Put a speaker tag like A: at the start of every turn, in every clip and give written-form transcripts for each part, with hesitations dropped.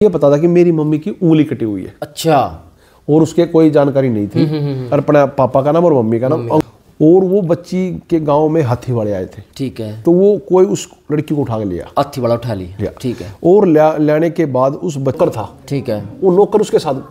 A: ये पता था कि मेरी मम्मी की उंगली कटी हुई है।
B: अच्छा।
A: और उसके कोई जानकारी नहीं थी, और अपना पापा का नाम और मम्मी का नाम। और वो बच्ची के गांव में हाथी वाले आए थे।
B: ठीक है।
A: तो वो कोई उस लड़की को उठा के लिया,
B: हाथी वाला उठा लिया। ठीक है।
A: और लाने के बाद उस बच्चा था,
B: ठीक है,
A: वो नौकर उसके साथ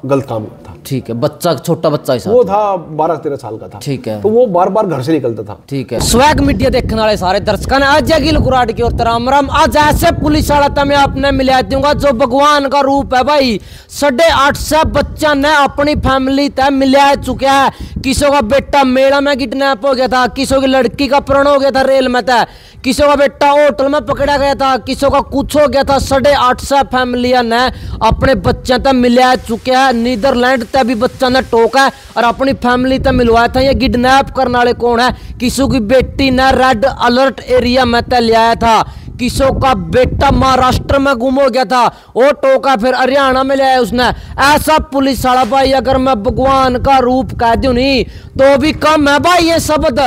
A: गलत काम था।
B: ठीक है। बच्चा, छोटा बच्चा ही
A: वो था 12-13 साल का था।
B: ठीक है।
A: तो वो बार बार घर से निकलता था।
B: ठीक है। स्वैग मीडिया देखने वाले सारे दर्शकों ने आज गिल कुराट की ओर राम राम। आज ऐसे पुलिस वाला तमें आपने मिला दूंगा जो भगवान का रूप है भाई। 850 बच्चा ने अपनी फैमिली तय मिला चुका है। किसी का बेटा मेला में किडनैप हो गया था, किसी की लड़की का प्रण हो गया था रेल में तय, किसी का बेटा होटल में पकड़ा गया था, किसी का कुछ हो गया था। 850 फैमिलियां ने अपने बच्चे तक मिला चुके हैं। नीदरलैंड तक भी बच्चा ने टोका है और अपनी फैमिली तक मिलवाया था। ये किडनैप करने वाले कौन है? किसी की बेटी ने रेड अलर्ट एरिया में तय लिया था, किसी का बेटा महाराष्ट्र में गुम हो गया था, वो टोका फिर हरियाणा में ले आया उसने। ऐसा पुलिस वाला भाई, अगर मैं भगवान का रूप कह दूं नहीं तो भी कम है भाई ये शब्द।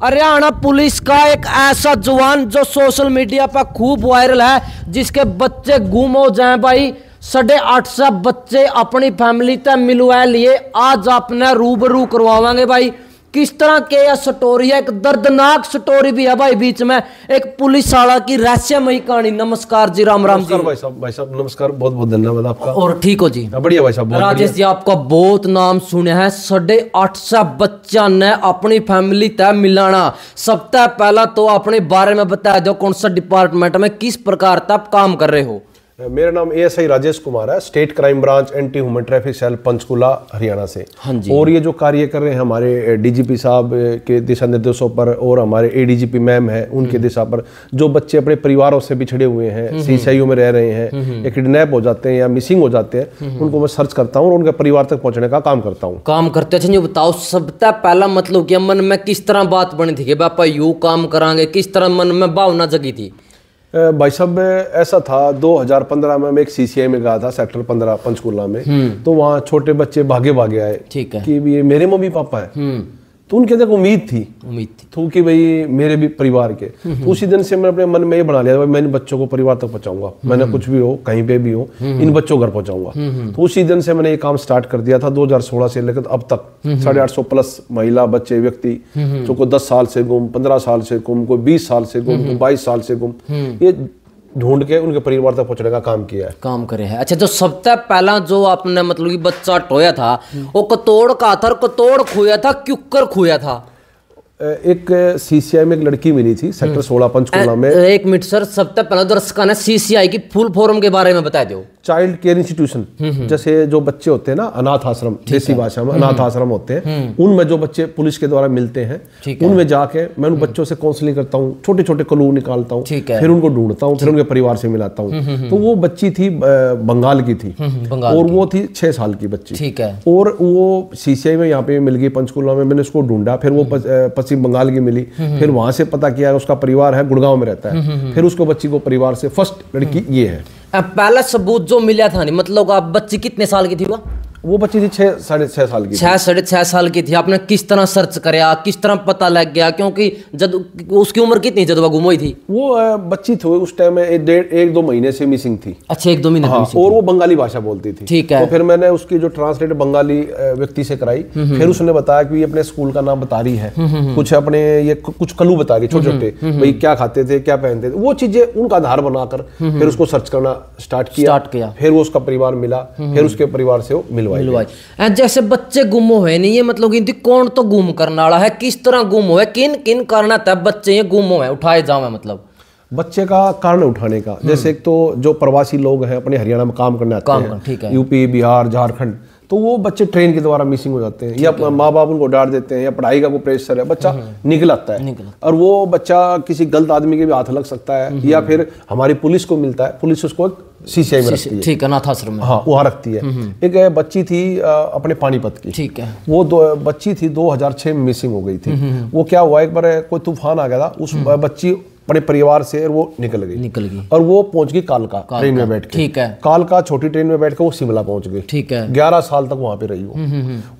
B: हरियाणा पुलिस का एक ऐसा जवान जो सोशल मीडिया पर खूब वायरल है, जिसके बच्चे गुम हो जाए भाई। 850 बच्चे अपनी फैमिली तक मिलवा लिए। आज आपने रूबरू करवावांगे भाई किस तरह के यह स्टोरी है। एक दर्दनाक स्टोरी भी है भाई बीच में, एक पुलिस वाला की रहस्यमयी कहानी। नमस्कार जी, राम राम जी।
A: भाई साहब नमस्कार, बहुत बहुत धन्यवाद आपका।
B: और ठीक हो जी?
A: बढ़िया भाई साहब।
B: राजेश जी, आपका बहुत नाम सुने हैं। 850 बच्चा ने अपनी फैमिली तय मिलाना। सबसे पहला तो अपने बारे में बता दो, कौन सा डिपार्टमेंट में किस प्रकार तक काम कर रहे हो?
A: मेरा नाम एएसआई राजेश कुमार है, state crime branch anti human traffic cell Panchkula Haryana से।
B: हाँ जी।
A: और ये जो कार्य कर रहे हैं हमारे डीजीपी साहब के दिशा निर्देशों पर और हमारे एडीजीपी मैम है उनके दिशा पर, जो बच्चे अपने परिवारों से बिछड़े हुए हैं, सीसीआईयू में रह रहे हैं या किडनैप हो जाते हैं या मिसिंग हो जाते हैं, उनको मैं सर्च करता हूँ और उनके परिवार तक पहुँचने का काम करता हूँ।
B: काम करते हैं। अच्छा बताओ, सबसे पहला मतलब कि मन में किस तरह बात बनी थी कि पापा यूँ काम करांगे? किस तरह मन में भावना जगी थी?
A: भाई साहब ऐसा था, 2015 में मैं एक सीसीआई में गया था, सेक्टर 15 पंचकुला में। तो वहाँ छोटे बच्चे भागे भागे आए।
B: ठीक है।
A: कि ये मेरे मम्मी पापा है। तो उनके अंदर उम्मीद थी तो कि भाई मेरे भी परिवार के। तो उसी दिन से मैंने अपने मन में ये बना लिया भाई मैं इन बच्चों को परिवार तक पहुंचाऊंगा। मैंने कुछ भी हो, कहीं पे भी हो, इन बच्चों को घर पहुंचाऊंगा। तो उसी दिन से मैंने ये काम स्टार्ट कर दिया था। 2016 से लेकर अब तक 850 प्लस महिला, बच्चे, व्यक्ति जो को 10 साल से गुम, 15 साल से गुम, कोई 20 साल से गुम, कोई 22 साल से गुम, ये ढूंढ के उनके परिवार तक पहुंचने का काम किया है।
B: काम करे है। अच्छा, जो सबसे पहला जो आपने मतलब कि बच्चा टोया था वो कतोड़ का था, कतोड़ खोया था, क्यों खोया था?
A: एक सीसीआई में एक लड़की मिली थी सेक्टर 16 पंचकुला में।
B: एक मिनट सर, सबसे पहले दर्शकों ने सीसीआई की फुल फॉर्म के बारे में बता दो।
A: चाइल्ड केयर इंस्टीट्यूशन, जैसे जो बच्चे होते हैं ना, अनाथ आश्रम, देसी भाषा में अनाथ आश्रम होते हैं, उनमें जो बच्चे पुलिस के द्वारा मिलते हैं, उनमें जाके मैं उन बच्चों से काउंसलिंग करता हूँ, छोटे छोटे क्लू निकालता हूँ, फिर उनको ढूंढता हूँ, फिर उनके परिवार से मिलाता हूँ। तो वो बच्ची थी बंगाल की थी, और वो थी 6 साल की बच्ची।
B: ठीक है।
A: और वो सीसीआई में यहाँ पे मिल गई पंचकुला में। मैंने उसको ढूंढा, फिर वो पश्चिम बंगाल की मिली। फिर वहां से पता किया उसका परिवार है गुड़गांव में रहता है। फिर उसको बच्ची को परिवार से फर्स्ट लड़की ये है।
B: पहला सबूत जो मिला था नहीं, मतलब आप बच्ची कितने साल की थी?
A: वो बच्ची थी 6-6.5 साल की।
B: 6-6.5 साल की थी। आपने किस तरह सर्च कराया, किस तरह पता लग गया? क्योंकि जब उसकी उम्र कितनी जब वो गुम हुई थी?
A: वो बच्ची थी उस टाइम में 1-2 महीने से मिसिंग थी।
B: अच्छा, 1-2 महीने।
A: हाँ, और वो बंगाली भाषा बोलती थी।
B: ठीक है।
A: तो फिर मैंने उसकी जो ट्रांसलेट बंगाली व्यक्ति से कराई। फिर उसने बताया कि ये अपने स्कूल का नाम बता रही है, कुछ अपने ये कुछ क्लू बता रही छोटे छोटे, भाई क्या खाते थे, क्या पहनते थे, वो चीजें उनका आधार बनाकर फिर उसको सर्च करना स्टार्ट किया। फिर वो उसका परिवार मिला, फिर उसके परिवार से वो मिलवाई।
B: जैसे बच्चे गुम हुए नहीं, ये मतलब कि कौन तो गुम करने वाला है, किस तरह गुम हुए, किन किन कारण तब बच्चे ये गुम हुए, उठाए जावे? मतलब
A: बच्चे का कारण उठाने का, जैसे एक तो जो प्रवासी लोग हैं अपने हरियाणा में काम करने आते हैं,
B: ठीक है,
A: यूपी, बिहार, झारखंड, तो वो बच्चे ट्रेन के द्वारा मिसिंग हो जाते हैं, या माँ बाप उनको डांट देते हैं, या पढ़ाई का वो प्रेशर है, बच्चा निकल आता है। और वो बच्चा किसी गलत आदमी के भी हाथ लग सकता है, या फिर हमारी पुलिस को मिलता है, पुलिस उसको सीसीआई में रखती है।
B: ठीक है, अनाथ आश्रम में।
A: हाँ, वहाँ रखती है। एक बच्ची थी अपने पानीपत की।
B: ठीक है।
A: वो बच्ची थी 2006 में मिसिंग हो गई थी। वो क्या हुआ, एक बार कोई तूफान आ गया था, उस बच्ची अपने परिवार से वो निकल गई और वो पहुंच गई कालका ट्रेन में बैठ के।
B: ठीक है।
A: कालका छोटी ट्रेन में बैठ के वो शिमला पहुंच गई।
B: ठीक है।
A: 11 साल तक वहां पे रही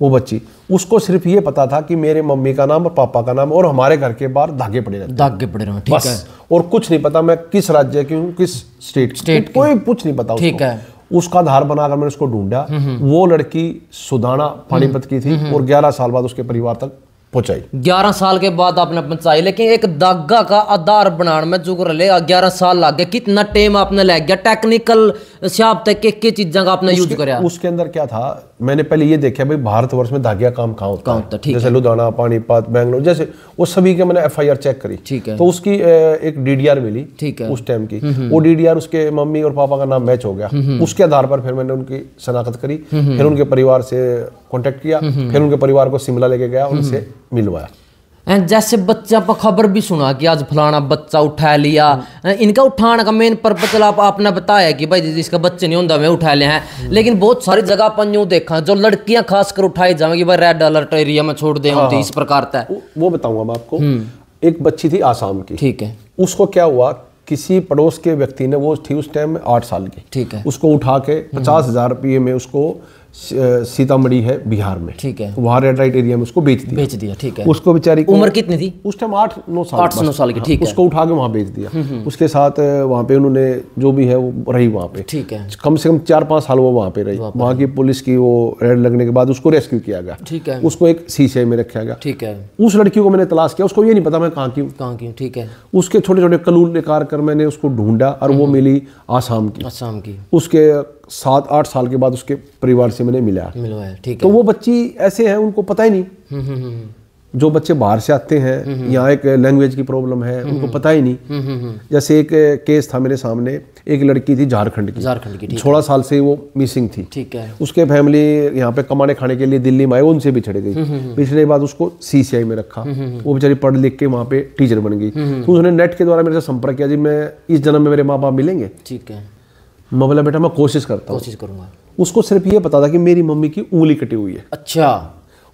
A: वो बच्ची। उसको सिर्फ ये पता था कि मेरे मम्मी का नाम और पापा का नाम और हमारे घर के बाहर धागे पड़े रहते, ठीक है, और कुछ नहीं पता मैं किस राज्य की हूँ, किस स्टेट, कोई कुछ नहीं पता।
B: ठीक है।
A: उसका आधार बनाकर मैंने उसको ढूंढा। वो लड़की सुदाना पानीपत की थी और 11 साल बाद उसके परिवार तक पहुंचाई।
B: 11 साल के बाद आपने पहुंचाई, लेकिन एक दागा का आधार बनाने में जो रहे 11 साल लग गया। कितना टाइम आपने लग गया? टेक्निकल शाप तक के चीज़ों का आपने यूज कराया?
A: उसके अंदर क्या था, मैंने पहले ये देखा भाई भारतवर्ष में धागिया काम कहाँ होता है, जैसे लुधियाना, पानीपत, बेंगलोर, जैसे वो सभी के मैंने FIR चेक करी।
B: ठीक है।
A: तो उसकी एक DDR मिली। ठीक है। उस टाइम की वो DDR उसके मम्मी और पापा का नाम मैच हो गया। उसके आधार पर फिर मैंने उनकी शनाख्त करी, फिर उनके परिवार से कॉन्टेक्ट किया, फिर उनके परिवार को शिमला लेके गया, उनसे मिलवाया।
B: जैसे बच्चा पर खबर भी सुना कि आज फलाना बच्चा उठा लिया, इनका उठाने का मेन पर्पज आपने बताया कि भाई जिसका बच्चे नहीं होता मैं उठा लिया है, लेकिन बहुत सारी जगह अपन यूं देखा जो लड़कियां खासकर उठाई जाएंगी भाई रेड अलर्ट एरिया में छोड़ दे होती इस प्रकार था।
A: वो बताऊंगा मैं आपको। एक बच्ची थी आसाम की।
B: ठीक है।
A: उसको क्या हुआ, किसी पड़ोस के व्यक्ति ने, वो थी उस टाइम में 8 साल की।
B: ठीक है।
A: उसको उठा के 50,000 रुपये में उसको सीतामढ़ी है बिहार में।
B: ठीक है।
A: वहाँ रेड लाइट एरिया में उसको बेच दिया।
B: ठीक है।
A: उसको बेचारी
B: उम्र कितनी थी
A: उस टाइम? 8-9 साल।
B: 8-9 साल की। ठीक है।
A: उसको उठा के वहाँ बेच दिया। उसके साथ वहाँ पे उन्होंने जो भी है वो रही वहाँ पे।
B: ठीक है।
A: कम से कम 4-5 साल वो वहाँ पे रही। वहाँ की पुलिस की वो रेड लगने के बाद उसको रेस्क्यू किया गया।
B: ठीक है।
A: उसको एक CCI में रखा गया।
B: ठीक है।
A: उस लड़की को मैंने तलाश किया, उसको ये नहीं पता मैं कहाँ की।
B: ठीक है। उसके
A: छोटे छोटे कलूल निकाल कर मैंने उसको ढूंढा और वो मिली आसाम की। उसके 7-8 साल के बाद उसके परिवार से मैंने मिलवाया। ठीक है। तो वो बच्ची ऐसे हैं, उनको पता ही नहीं। जो बच्चे बाहर से आते हैं, यहाँ एक लैंग्वेज की प्रॉब्लम है, उनको पता ही नहीं। जैसे एक केस था मेरे सामने, एक लड़की थी झारखंड की 16 साल से वो मिसिंग थी। ठीक है। उसके फैमिली यहाँ पे कमाने खाने के लिए दिल्ली में आए, उनसे बिछड़ गई। पिछले बाद उसको CCI में रखा। वो बेचारी पढ़ लिख के वहाँ पे टीचर बन गई। तो उसने नेट के द्वारा मेरे से संपर्क किया, जी मैं इस जन्म में मेरे माँ बाप मिलेंगे।
B: ठीक है।
A: मैं बोला बेटा मैं कोशिश करूंगा। उसको सिर्फ ये पता था कि मेरी मम्मी की उंगली कटी हुई है।
B: अच्छा।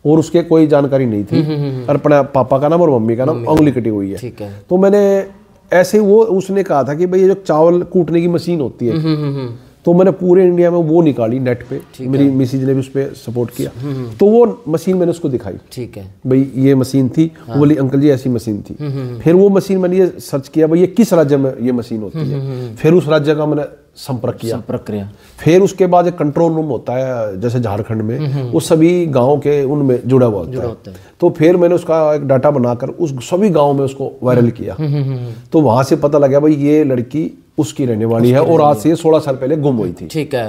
A: और उसके कोई जानकारी नहीं थी, और अपना पापा का नाम और मम्मी का नाम, उंगली कटी हुई है।
B: ठीक है।
A: तो मैंने ऐसे वो उसने कहा था कि भाई ये जो चावल कूटने की मशीन होती है, तो मैंने पूरे इंडिया में वो निकाली नेट पे। मेरी मिसेज ने भी उस पर सपोर्ट किया। तो वो मशीन मैंने उसको दिखाई।
B: ठीक है।
A: भाई ये मशीन थी। वो बोली अंकल जी ऐसी मशीन थी। फिर वो मशीन मैंने ये सर्च किया भाई ये किस राज्य में ये मशीन होती है। फिर उस राज्य का मैंने संपर्क किया। फिर उसके बाद एक कंट्रोल रूम होता है जैसे झारखंड में, वो सभी गाँव के उनमें जुड़ा हुआ होता है। तो फिर मैंने उसका एक डाटा बनाकर उस सभी गाँव में उसको वायरल किया। तो वहां से पता लगा भाई ये लड़की उसकी रहने वाली है और आज से 16 साल पहले गुम हुई थी।
B: ठीक है।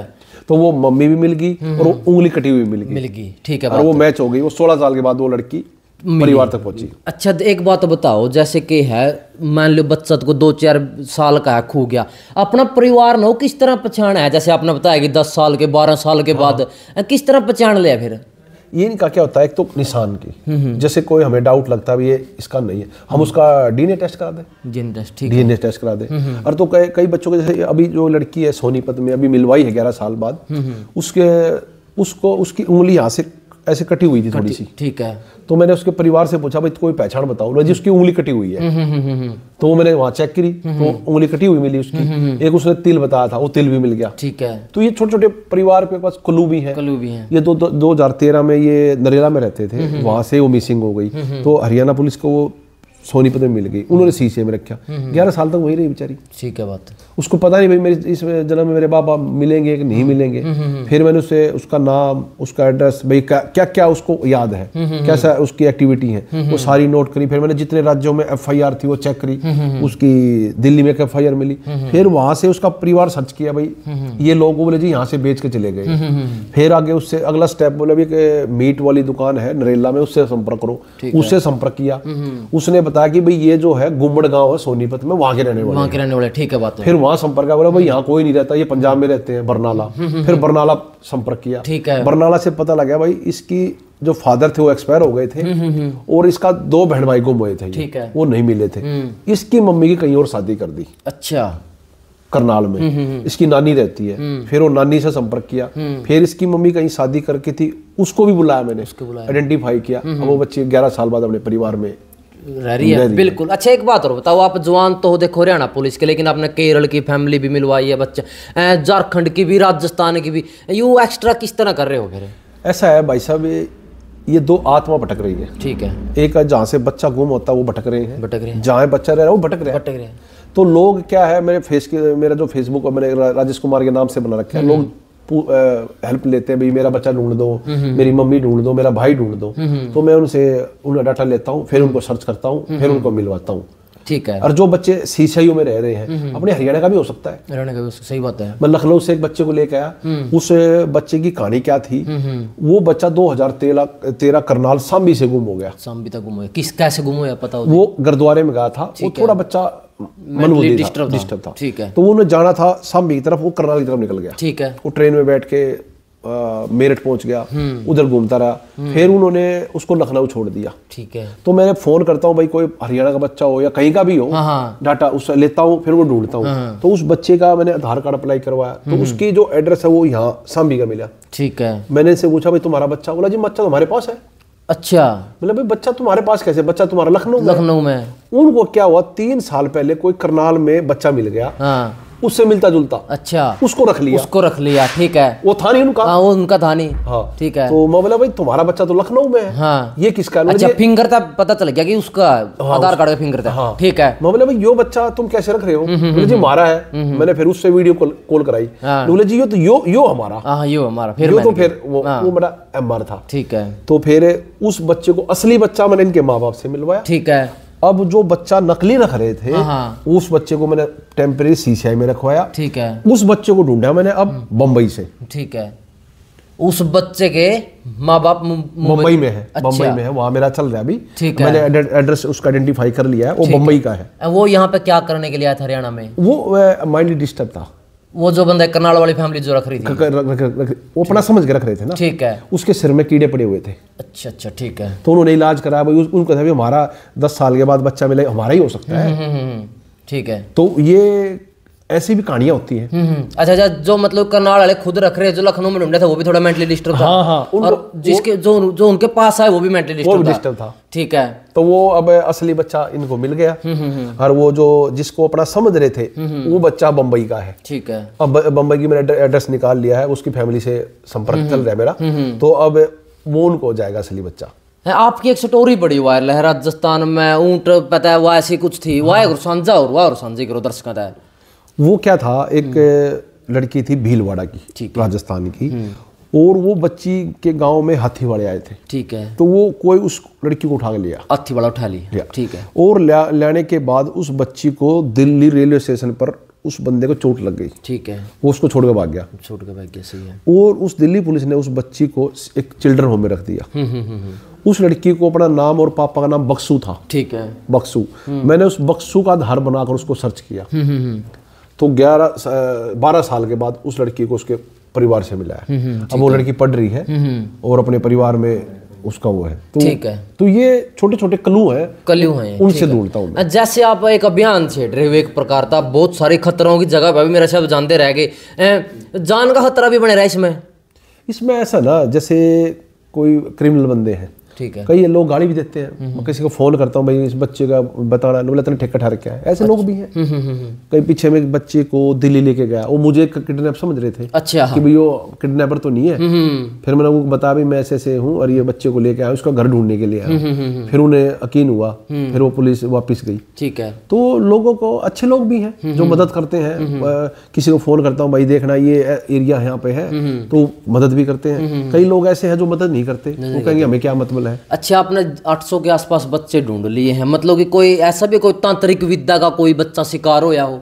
A: तो वो मम्मी भी मिल गई और वो उंगली कटी हुई मिल गई। ठीक है। और वो मैच हो गई। वो 16 साल के बाद वो लड़की परिवार तक पहुंची।
B: अच्छा, एक बात बताओ, जैसे कि है मान लो बच्चा को 2-4 साल का है, खो गया, अपना परिवार न हो किस तरह पहचान है? जैसे आपने बताया कि 10 साल के 12 साल के बाद किस तरह पहचान लिया? फिर
A: ये इनका क्या होता है, एक तो निशान की, जैसे कोई हमें डाउट लगता है ये इसका नहीं है, हम उसका DNA टेस्ट करा दें। DNA टेस्ट करा दें। और तो कई बच्चों के, जैसे अभी जो लड़की है सोनीपत में अभी मिलवाई है 11 साल बाद, उसकी उंगली यहाँ से ऐसे कटी हुई थी थोड़ी सी। ठीक है। तो मैंने उसके परिवार से पूछा भाई कोई पहचान बताओ जी, उसकी उंगली कटी हुई है। तो मैंने वहाँ चेक करी तो उंगली कटी हुई मिली उसकी। एक उसने तिल बताया था, वो तिल भी मिल गया। ठीक है। तो ये छोटे छोटे परिवार के पास क्लू भी है। ये 2013 में ये नरेला में रहते थे, वहां से वो मिसिंग हो गई। तो हरियाणा पुलिस को वो सोनीपत में मिल गई, उन्होंने CCI में रखा। 11 साल तक वही रही बेचारी। ठीक है बात। उसको पता नहीं भाई मेरे इस जन्म में मेरे बाप मिलेंगे कि नहीं मिलेंगे। फिर मैंने उससे उसका नाम, उसका एड्रेस, भाई क्या क्या उसको याद है, कैसा उसकी एक्टिविटी है, वो सारी नोट करी। फिर मैंने जितने राज्यों में FIR थी वो चेक करी। उसकी दिल्ली में एक FIR मिली। फिर वहां से उसका परिवार सर्च किया, भाई ये लोग बोले जी यहाँ से बेच के चले गए। फिर आगे उससे अगला स्टेप बोले भाई मीट वाली दुकान है नरेला में, उससे संपर्क करो। उससे संपर्क किया। उसने बताया कि भाई ये जो है गुम्बड़ गांव है सोनीपत में, वहां के रहने वाले। ठीक है बात। फिर वहां संपर्क किया, बोला भाई यहाँ कोई नहीं रहता, ये पंजाब में रहते हैं, बरनाला। फिर बरनाला संपर्क किया। ठीक है। बरनाला से पता लगा भाई इसकी जो फादर थे वो एक्सपायर हो गए थे और इसका 2 बहन भाई गुम हुए थे। ठीक है। वो नहीं मिले थे। इसकी मम्मी की कहीं और शादी कर दी। अच्छा। करनाल में इसकी नानी रहती है। फिर वो नानी से संपर्क किया। फिर इसकी मम्मी कहीं शादी करके थी, उसको भी बुलाया मैंने, आइडेंटिफाई किया। अब वो बच्ची 11 साल बाद अपने परिवार में रह रही है। बिल्कुल। अच्छा, एक बात और बताओ, आप जवान तो हो देखो हरियाणा पुलिस के, लेकिन आपने केरल की फैमिली भी मिलवाई है, बच्चे झारखंड की भी, राजस्थान की भी, यू एक्स्ट्रा किस तरह कर रहे हो? फिर ऐसा है भाई साहब, ये 2 आत्मा भटक रही है। ठीक है। एक जहाँ से बच्चा गुम होता है वो भटक रहे हैं, जहाँ बच्चा रह रहा है वो भटक रहे हैं। तो लोग क्या है, मेरा जो फेसबुक और मैंने राजेश कुमार के नाम से बना रखा है, लोग हेल्प लेते हैं, भाई मेरा बच्चा ढूंढ दो, मेरी मम्मी ढूंढ दो, मेरा भाई ढूंढ दो। तो मैं उनका डाटा लेता हूँ, फिर उनको सर्च करता हूँ, फिर उनको मिलवाता हूँ।
B: ठीक है।
A: और जो बच्चे सीसीआईओ में रह रहे हैं, अपने हरियाणा का भी हो सकता है,
B: हरियाणा का भी, सही बात है।
A: मैं लखनऊ से एक बच्चे को लेकर आया, उस बच्चे की कहानी क्या थी, वो बच्चा 2013 करनाल सांबी से गुम हो गया।
B: सांबी तक गुम हो गया, कैसे गुम हुआ पता हो?
A: वो गुरुद्वारे में गया था, वो थोड़ा बच्चा मनोदय डिस्टर्ब था।
B: ठीक है।
A: तो उन्होंने जाना था सांबी की तरफ, वो करनाल की तरफ निकल गया।
B: ठीक है।
A: वो ट्रेन में बैठ के मेरठ पहुंच गया, उधर घूमता रहा, फिर उन्होंने उसको लखनऊ छोड़ दिया।
B: ठीक है।
A: तो मैं फोन करता हूँ, भाई कोई हरियाणा का बच्चा हो या कहीं का भी हो, डाटा उससे लेता हूँ, फिर वो ढूंढता हूँ। तो उस बच्चे का मैंने आधार कार्ड अप्लाई करवाया, तो उसकी जो एड्रेस है वो यहाँ सांबी का मिला।
B: ठीक है।
A: मैंने इनसे पूछा, भाई तुम्हारा बच्चा? बोला जी बच्चा तुम्हारे पास है।
B: अच्छा।
A: मतलब भाई बच्चा तुम्हारे पास कैसे? बच्चा तुम्हारा लखनऊ में। उनको क्या हुआ, 3 साल पहले कोई करनाल में बच्चा मिल गया, उससे मिलता जुलता। अच्छा। उसको रख लिया। ठीक है। वो था नहीं उनका। वो उनका था नहीं। हाँ। ठीक है। तो मैं बोला, भाई तुम्हारा बच्चा तो लखनऊ में है। हाँ। ये किसका? अच्छा,
B: फिंगर था, पता चल गया कि उसका आधार कार्ड का फिंगर था। हाँ। ठीक है।
A: मैं बोला, भाई यो बच्चा तुम कैसे रख रहे हो? बोले जी हमारा है। मैंने फिर उससे वीडियो कॉल कराई, बोले जी यो तो यो हमारा। यो हमारा। फिर वो बड़ा एमआर था। ठीक है। तो फिर उस बच्चे को, असली बच्चा मैंने इनके माँ बाप से मिलवाया। ठीक है। अब जो बच्चा नकली रख रहे थे, उस बच्चे को मैंने टेम्परेरी सीसीआई में रखवाया। ठीक है। उस बच्चे को ढूंढा मैंने अब बम्बई से। ठीक है। उस बच्चे के माँ बाप मुंबई में है। अच्छा। बम्बई में है, वहां मेरा चल रहा है अभी। ठीक है। मैंने एड्रेस उसका आइडेंटिफाई कर लिया है, वो बम्बई का है। वो यहाँ पे क्या करने के लिए आया था हरियाणा में? वो माइंड डिस्टर्ब था। वो जो बंदा करनाल वाली फैमिली जो रख रही थी, वो अपना समझ के रख रहे थे ना। ठीक है। उसके सिर में कीड़े पड़े हुए थे। अच्छा। ठीक है। तो उन्होंने इलाज कराया, भाई उनको था हमारा 10 साल के बाद बच्चा मिले, हमारा ही हो सकता है। ठीक है। तो ये ऐसी भी कहानियां होती हैं। अच्छा, जो मतलब करनाल वाले खुद रख रहे हैं, जो लखनऊ में ढूंढे थे वो भी थोड़ा मेंटली डिस्टर्ब था। हाँ। और जिसके जो उनके पास है वो भी मेंटली डिस्टर्ब था। ठीक है। तो वो अब असली बच्चा इनको मिल गया, और वो जो जिसको अपना समझ रहे थे, वो बच्चा बम्बई का है। ठीक है। अब बम्बई की मैंने एड्रेस निकाल लिया है, उसकी फैमिली से संपर्क चल रहा है मेरा, तो अब वो उनको जाएगा असली बच्चा। आपकी एक स्टोरी बड़ी वायरल है, राजस्थान में ऊंट पता है वो ऐसी कुछ थी, वाह सांझा और सांझी करो दर्शकों का। वो क्या था, एक लड़की थी भीलवाड़ा की, राजस्थान की, और वो बच्ची के गांव में हाथी वाले आए थे। ठीक है। तो वो कोई उस लड़की को उठा के लिया, हाथी वाला उठा लिया। ठीक है। और लाने के बाद उस बच्ची को दिल्ली रेलवे स्टेशन पर उस बंदे को चोट लग गई। ठीक है। वो उसको छोड़ के भाग गया। सही है। और उस दिल्ली पुलिस ने उस बच्ची को एक चिल्ड्रन होम में रख दिया। उस लड़की को अपना नाम और पापा का नाम बक्सू था। ठीक है। बक्सू। मैंने उस बक्सू का आधार बनाकर उसको सर्च किया, तो 12 साल के बाद उस लड़की को उसके परिवार से मिला है। अब वो लड़की पढ़ रही है और अपने परिवार में उसका वो है। तो ठीक है। तो ये छोटे छोटे क्लू हैं, उनसे ढूंढता हूँ मैं। जैसे आप एक अभियान छेड़ रहे हो एक प्रकार का, बहुत सारे खतरों की जगह पे भी मेरा शब्द जानते रह गए, जान का खतरा भी बने रहा है इसमें ऐसा ना, जैसे कोई क्रिमिनल बंदे हैं, ठीक है, कई लोग गाली भी देते हैं। मैं किसी को फोन करता हूँ, भाई इस बच्चे का बताना, बोला तूने ठेका ठहर क्या है, ऐसे लोग भी हैं। कई पीछे में एक बच्चे को दिल्ली लेके गया, वो मुझे किडनैप समझ रहे थे। अच्छा। कि भाई वो किडनैपर तो नहीं है। फिर मैंने वो बताया भाई मैं ऐसे ऐसे हूँ और ये बच्चे को लेके आया, उसका घर ढूंढने के लिए आया। फिर उन्हें यकीन हुआ, फिर वो पुलिस वापिस गई। ठीक है। तो लोगों को, अच्छे लोग भी हैं जो मदद करते हैं। किसी को फोन करता हूँ, भाई देखना ये एरिया यहाँ पे है, तो मदद भी करते हैं। कई लोग ऐसे हैं जो मदद नहीं करते, वो कहेंगे हमें क्या मतलब है। अच्छा, आपने 800 के आसपास बच्चे ढूंढ लिए हैं, मतलब कि कोई ऐसा भी कोई तांत्रिक विद्या का कोई बच्चा शिकार हो या हो,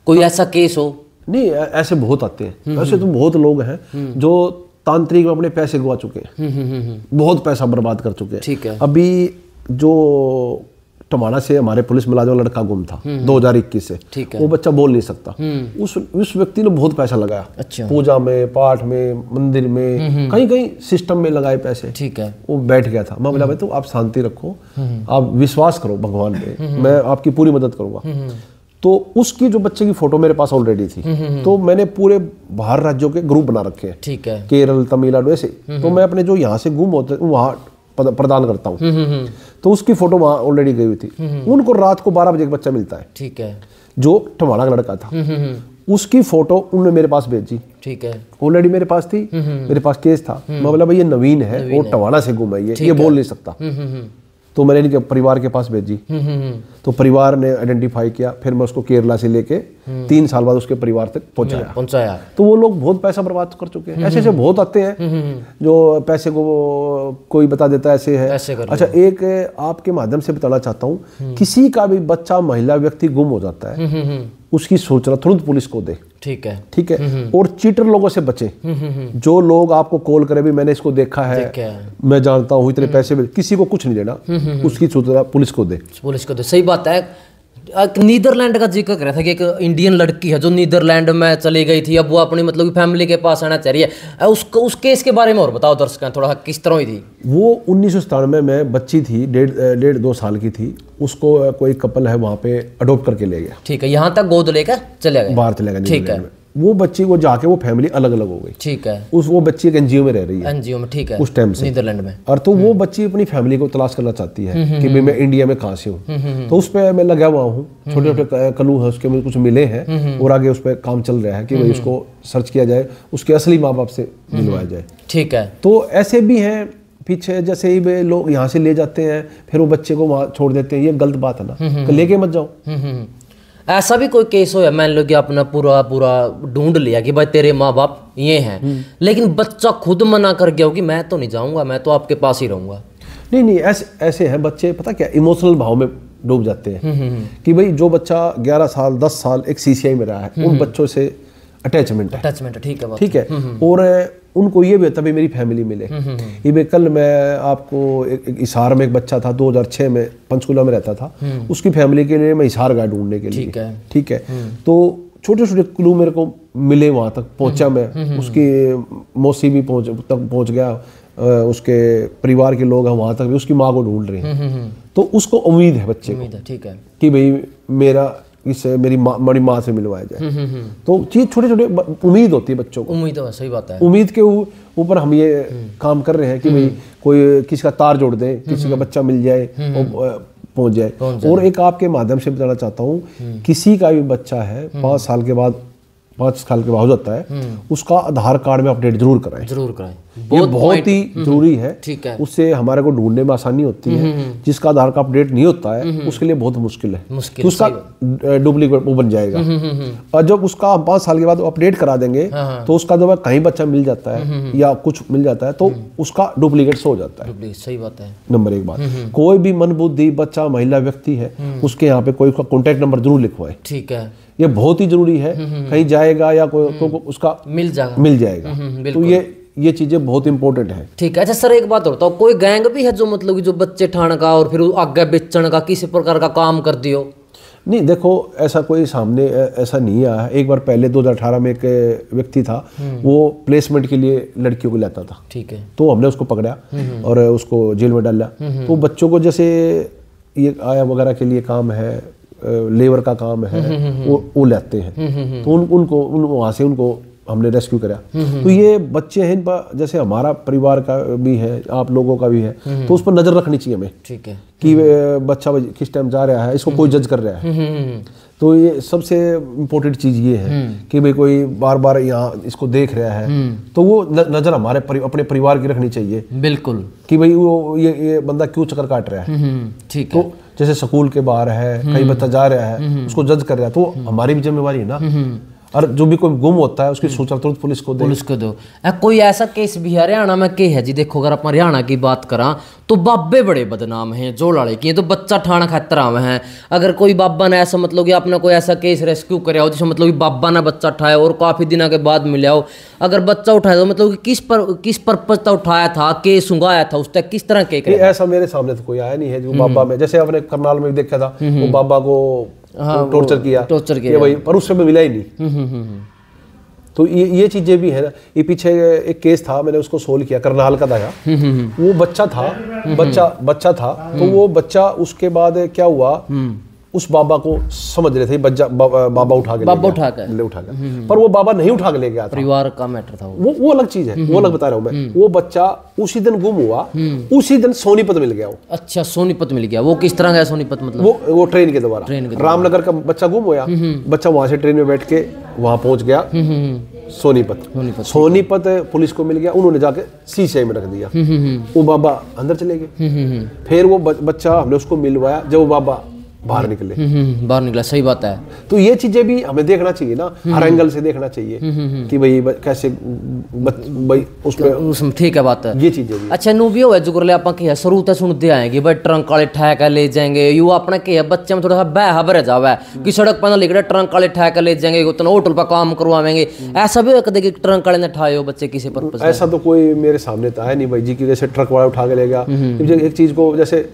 A: कोई ऐसा केस हो? नहीं, ऐसे बहुत आते हैं। ऐसे तो बहुत लोग हैं जो तांत्रिक में अपने पैसे गवा चुके हैं, बहुत पैसा बर्बाद कर चुके हैं। ठीक है। अभी जो टमाना से हमारे पुलिस मुलाजिम लड़का गुम था 2021 से, ठीक है, वो बच्चा बोल नहीं सकता। उस व्यक्ति ने बहुत पैसा लगाया। अच्छा। पूजा में, पाठ में, मंदिर में, कहीं कहीं सिस्टम में लगाए पैसे। ठीक है। वो बैठ गया था। मैं बोला भाई तो आप शांति रखो, आप विश्वास करो भगवान पे, मैं आपकी पूरी मदद करूंगा। तो उसकी जो बच्चे की फोटो मेरे पास ऑलरेडी थी, तो मैंने पूरे बाहर राज्यों के ग्रुप बना रखे हैं। ठीक है। केरल, तमिलनाडु, ऐसे। तो मैं अपने जो यहाँ से गुम होते वहाँ प्रदान करता हूँ। तो उसकी फोटो वहां ऑलरेडी गई हुई थी। उनको रात को 12 बजे एक बच्चा मिलता है। ठीक है। जो टमाना का लड़का था, उसकी फोटो उन्होंने मेरे पास भेजी। ठीक है। ऑलरेडी मेरे पास थी, मेरे पास केस था। मैं बोला भाई ये नवीन है, वो टमाना से गुम है, ये बोल नहीं सकता। तो मैंने इनके परिवार के पास भेजी। तो परिवार ने आइडेंटिफाई किया, फिर मैं उसको केरला से लेके 3 साल बाद उसके परिवार तक पहुंचाया। तो वो लोग बहुत पैसा बर्बाद कर चुके हैं। ऐसे ऐसे बहुत आते हैं जो पैसे को कोई बता देता है ऐसे है। अच्छा, एक आपके माध्यम से बताना चाहता हूँ, किसी का भी बच्चा, महिला, व्यक्ति गुम हो जाता है, उसकी सूचना तुरंत पुलिस को दे। ठीक है। और चीटर लोगों से बचे। जो लोग आपको कॉल करे भी मैंने इसको देखा है, मैं जानता हूँ, इतने पैसे में, किसी को कुछ नहीं देना, उसकी सूचना पुलिस को दे। सही
B: बात है। नीदरलैंड का जिक्र कर रहा था कि एक इंडियन लड़की है जो नीदरलैंड में चली गई थी, अब वो अपनी मतलब फैमिली के पास आना चाह रही है। उस केस के बारे में और बताओ दर्शकों थोड़ा, किस तरह हुई थी
A: वो? 1997 में बच्ची थी, 1.5-2 साल की थी। उसको कोई कपल है वहाँ पे अडॉप्ट करके ले गया।
B: ठीक है, यहाँ तक गोद लेकर चले गए,
A: बाहर चले गए। ठीक है। वो बच्ची को जाके वो फैमिली अलग अलग हो गई। ठीक है। वो बच्ची एक एनजीओ में रह रही है। एनजीओ में, ठीक है, उस टाइम से नीदरलैंड में। और तो वो बच्ची अपनी फैमिली को तलाश करना चाहती है कि भाई मैं इंडिया में कहाँ से हूँ। तो उस पर मैं लगा हुआ हूँ, छोटे छोटे क्लू है उसके, मुझे कुछ मिले हैं और आगे उस पर काम चल रहा है कि भाई उसको सर्च किया जाए, उसके असली माँ बाप से मिलवाया जाए। ठीक है। तो ऐसे भी हैं पीछे, जैसे ही वे लोग यहाँ से ले जाते हैं फिर वो बच्चे को वहाँ छोड़ देते हैं। ये गलत बात है ना, लेके मत जाओ।
B: ऐसा भी कोई केस हो, मान लो कि अपना पूरा ढूंढ लिया कि भाई तेरे माँ बाप ये हैं, लेकिन बच्चा खुद मना कर गया हो कि मैं तो नहीं जाऊंगा, मैं तो आपके पास ही रहूंगा।
A: नहीं, ऐसे हैं बच्चे, पता क्या, इमोशनल भाव में डूब जाते हैं कि भाई जो बच्चा 11 साल 10 साल एक सीसीआई में रहा है, उन बच्चों से अटैचमेंट है। ठीक है। और उनको ये भी होता है मेरी फैमिली मिले। ये कल मैं आपको एक हिसार में एक बच्चा था, 2006 में पंचकुला में रहता था, उसकी फैमिली के लिए मैं हिसार गया ढूंढने के लिए। ठीक है। तो छोटे छोटे क्लू मेरे को मिले, वहां तक पहुंचा मैं, उसकी मौसी भी पहुंच गया, उसके परिवार के लोग हैं वहां तक भी, उसकी माँ को ढूंढ रहे हैं। तो उसको उम्मीद है बच्चे को, ठीक है, कि भाई मेरा इससे मेरी माँ से मिलवाया जाए। तो चीज छोटे छोटे उम्मीद होती है बच्चों को।
B: उम्मीद है, सही बात है।
A: उम्मीद के ऊपर हम ये काम कर रहे हैं कि भाई कोई किसी का तार जोड़ दे, किसी का बच्चा मिल जाए और पहुंच जाए। और एक आपके माध्यम से बताना चाहता हूँ, किसी का भी बच्चा है 5 साल के बाद हो जाता है, उसका आधार कार्ड में अपडेट जरूर कराएं। ये बहुत ही जरूरी है। ठीक है। उससे हमारे को ढूंढने में आसानी होती है। जिसका आधार कार्ड अपडेट नहीं होता है उसके लिए बहुत मुश्किल है, तो उसका डुप्लीकेट वो बन जाएगा। और जब उसका 5 साल के बाद अपडेट करा देंगे तो उसका जब कहीं बच्चा मिल जाता है या कुछ मिल जाता है तो उसका डुप्लीकेट हो जाता है।
B: सही बात है।
A: नंबर 1 बात, कोई भी मनबुद्धि बच्चा, महिला, व्यक्ति है, उसके यहाँ पे कोई कॉन्टेक्ट नंबर जरूर लिखवाए। ठीक है। ये बहुत ही जरूरी है, कहीं जाएगा या कोई उसका मिल जाएगा। तो ये चीजें बहुत इंपॉर्टेंट है।
B: ठीक है। अच्छा सर, एक बात और बताओ, कोई गैंग भी है जो मतलब कि जो बच्चे ठाण का और फिर आगे बेचने का किसी प्रकार का काम कर दियो?
A: नहीं, देखो ऐसा कोई सामने ऐसा नहीं आया है। एक बार पहले 2018 में एक व्यक्ति था, वो प्लेसमेंट के लिए लड़कियों को लाता था। ठीक है। तो हमने उसको पकड़ा और उसको जेल में डाला। तो बच्चों को जैसे ये आया वगैरह के लिए काम है, लेबर का काम है, वो लाते हैं। तो उनको वहाँ से उनको हमने रेस्क्यू करा। तो ये बच्चे हैं, इन पर जैसे हमारा परिवार का भी है, आप लोगों का भी है, तो उस पर नजर रखनी चाहिए हमें। ठीक है। कि बच्चा किस टाइम जा रहा है, इसको कोई जज कर रहा है। तो ये सबसे इम्पोर्टेंट चीज ये है कि भाई कोई बार बार यहाँ इसको देख रहा है तो वो नजर हमारे अपने परिवार की रखनी चाहिए। बिल्कुल। कि भाई वो ये बंदा क्यों चक्कर काट रहा है। ठीक है। तो जैसे स्कूल के बाहर है, कहीं बच्चा जा रहा है, उसको जज कर रहा है, तो हमारी भी जिम्मेवारी है ना। और जो भी कोई गुम होता है उसकी सूचना तुरंत पुलिस को दो।
B: कोई ऐसा केस भी हरियाणा में के है जी? देखो अगर आप हरियाणा की बात करा तो बाबे बड़े बदनाम हैं, जो लड़े की तो बच्चा ठाणा खतरा में है। अगर कोई बाबा ने ऐसा मतलब कि आपने कोई ऐसा केस रेस्क्यू कराया हो जिसमें मतलब कि बाबा ने बच्चा उठाया और काफी दिनों के बाद मिला हो, अगर बच्चा उठाया तो मतलब कि किस पर्पज तक उठाया था, केस उंगाया था, उस तक किस तरह के?
A: ऐसा मेरे सामने तो कोई आया नहीं है जो बाबा में, जैसे आपने करनाल में देखा था वो बाबा को टॉर्चर किया भाई, पर उससे मिला ही नहीं। तो ये चीजें भी है ना। ये पीछे एक केस था, मैंने उसको सोल्व किया, करनाल का था। वो बच्चा था तो वो बच्चा उसके बाद क्या हुआ, उस बाबा को समझ रहे थे बाबा उठा के पर वो बाबा नहीं उठा के ले गया था।
B: परिवार का मैटर था
A: वो अलग चीज है, वो अलग बता रहा हूँ मैं। वो बच्चा उसी दिन गुम हुआ, उसी दिन सोनीपत मिल गया।
B: अच्छा, सोनीपत मिल गया। वो किस तरह गया सोनीपत? मतलब
A: वो ट्रेन के द्वारा रामनगर का बच्चा गुम हुआ, बच्चा वहां से ट्रेन में बैठ के वहां पहुंच गया सोनीपत पुलिस को मिल गया, उन्होंने जाके सीसीआई में रख दिया। वो बाबा अंदर चले गए। फिर वो बच्चा हमने उसको मिलवाया जब वो बाबा बाहर निकले।
B: बाहर निकला, सही बात है।
A: तो ये चीजें भी हमें देखना चाहिए ना, हर एंगल से देखना चाहिए कि भाई कैसे भाई उसमें
B: ठीक है बात है, ये चीजें भी। अच्छा नु भी होए जुगरले आपा की शुरू तो सुनते आएंगे भाई ट्रंक वाले ठहक ले जाएंगे, यू अपने के बच्चे में थोड़ा सा बह भर जावे कि सड़क पर लिख रहा ट्रंक वाले ठहक ले जाएंगे, उतना होटल पर काम करवाएंगे। ऐसा भी कदे कि ट्रंक वाले ने ठाए हो बच्चे किसी पर्पस?
A: ऐसा तो कोई मेरे सामने तो आया नहीं भाई जी कि जैसे ट्रक वाला उठा के ले गया। एक चीज को जैसे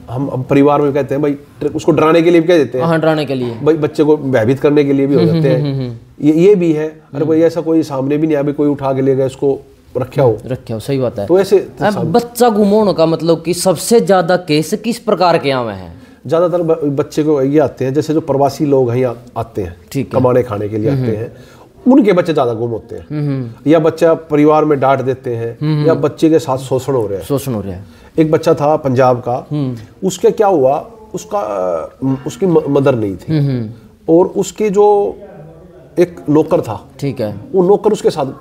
A: हम परिवार में कहते हैं भाई उसको डराने के लिए भी कह देते हैं।
B: हाँ, डराने के लिए,
A: भाई बच्चे को भयभीत करने के लिए भी हो जाते हैं। ये भी है। अरे भाई ऐसा कोई सामने भी नहीं आया, कोई उठा के ले गया इसको रखा हो, सही बात है। तो ऐसे
B: बच्चा गुम होने का मतलब कि सबसे ज्यादा केस किस प्रकार के आवे हैं?
A: ज्यादातर बच्चे को ये आते हैं जैसे जो प्रवासी लोग हैं यहाँ आते हैं कमाने खाने के लिए आते हैं, उनके बच्चे ज्यादा गुम होते हैं। या बच्चा परिवार में डांट देते हैं, या बच्चे के साथ शोषण हो रहा है। एक बच्चा था पंजाब का, उसके क्या हुआ, उसकी मदर नहीं थी और उसके जो एक नौकर था, ठीक है, वो नौकर उसके साथ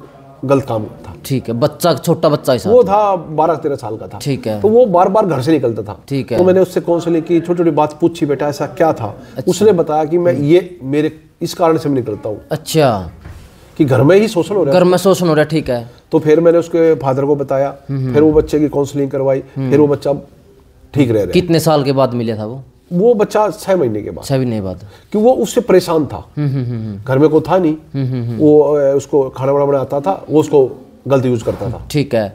A: गलत काम था।
B: ठीक है, बच्चा छोटा बच्चा ही
A: वो था 12-13 साल का था। ठीक है, तो वो बार बार घर से निकलता था। ठीक है, तो मैंने उससे काउंसलिंग की, छोटी छोटी बात पूछी, बेटा ऐसा क्या था? अच्छा। उसने बताया कि मैं ये मेरे इस कारण से मैं निकलता हूँ। अच्छा, कि घर में ही शोषण हो रहा है।
B: घर में शोषण हो रहा है, ठीक है।
A: तो फिर मैंने उसके फादर को बताया, फिर वो बच्चे की काउंसलिंग करवाई, फिर वो बच्चा ठीक रह रहा है।
B: कितने साल के बाद मिला था
A: वो बच्चा 6 महीने के बाद।
B: 6 महीने बाद,
A: कि वो उससे परेशान था, घर में कोई था नहीं, वो उसको खाना वाना बनाता था, वो उसको गलत यूज करता था।
B: ठीक है,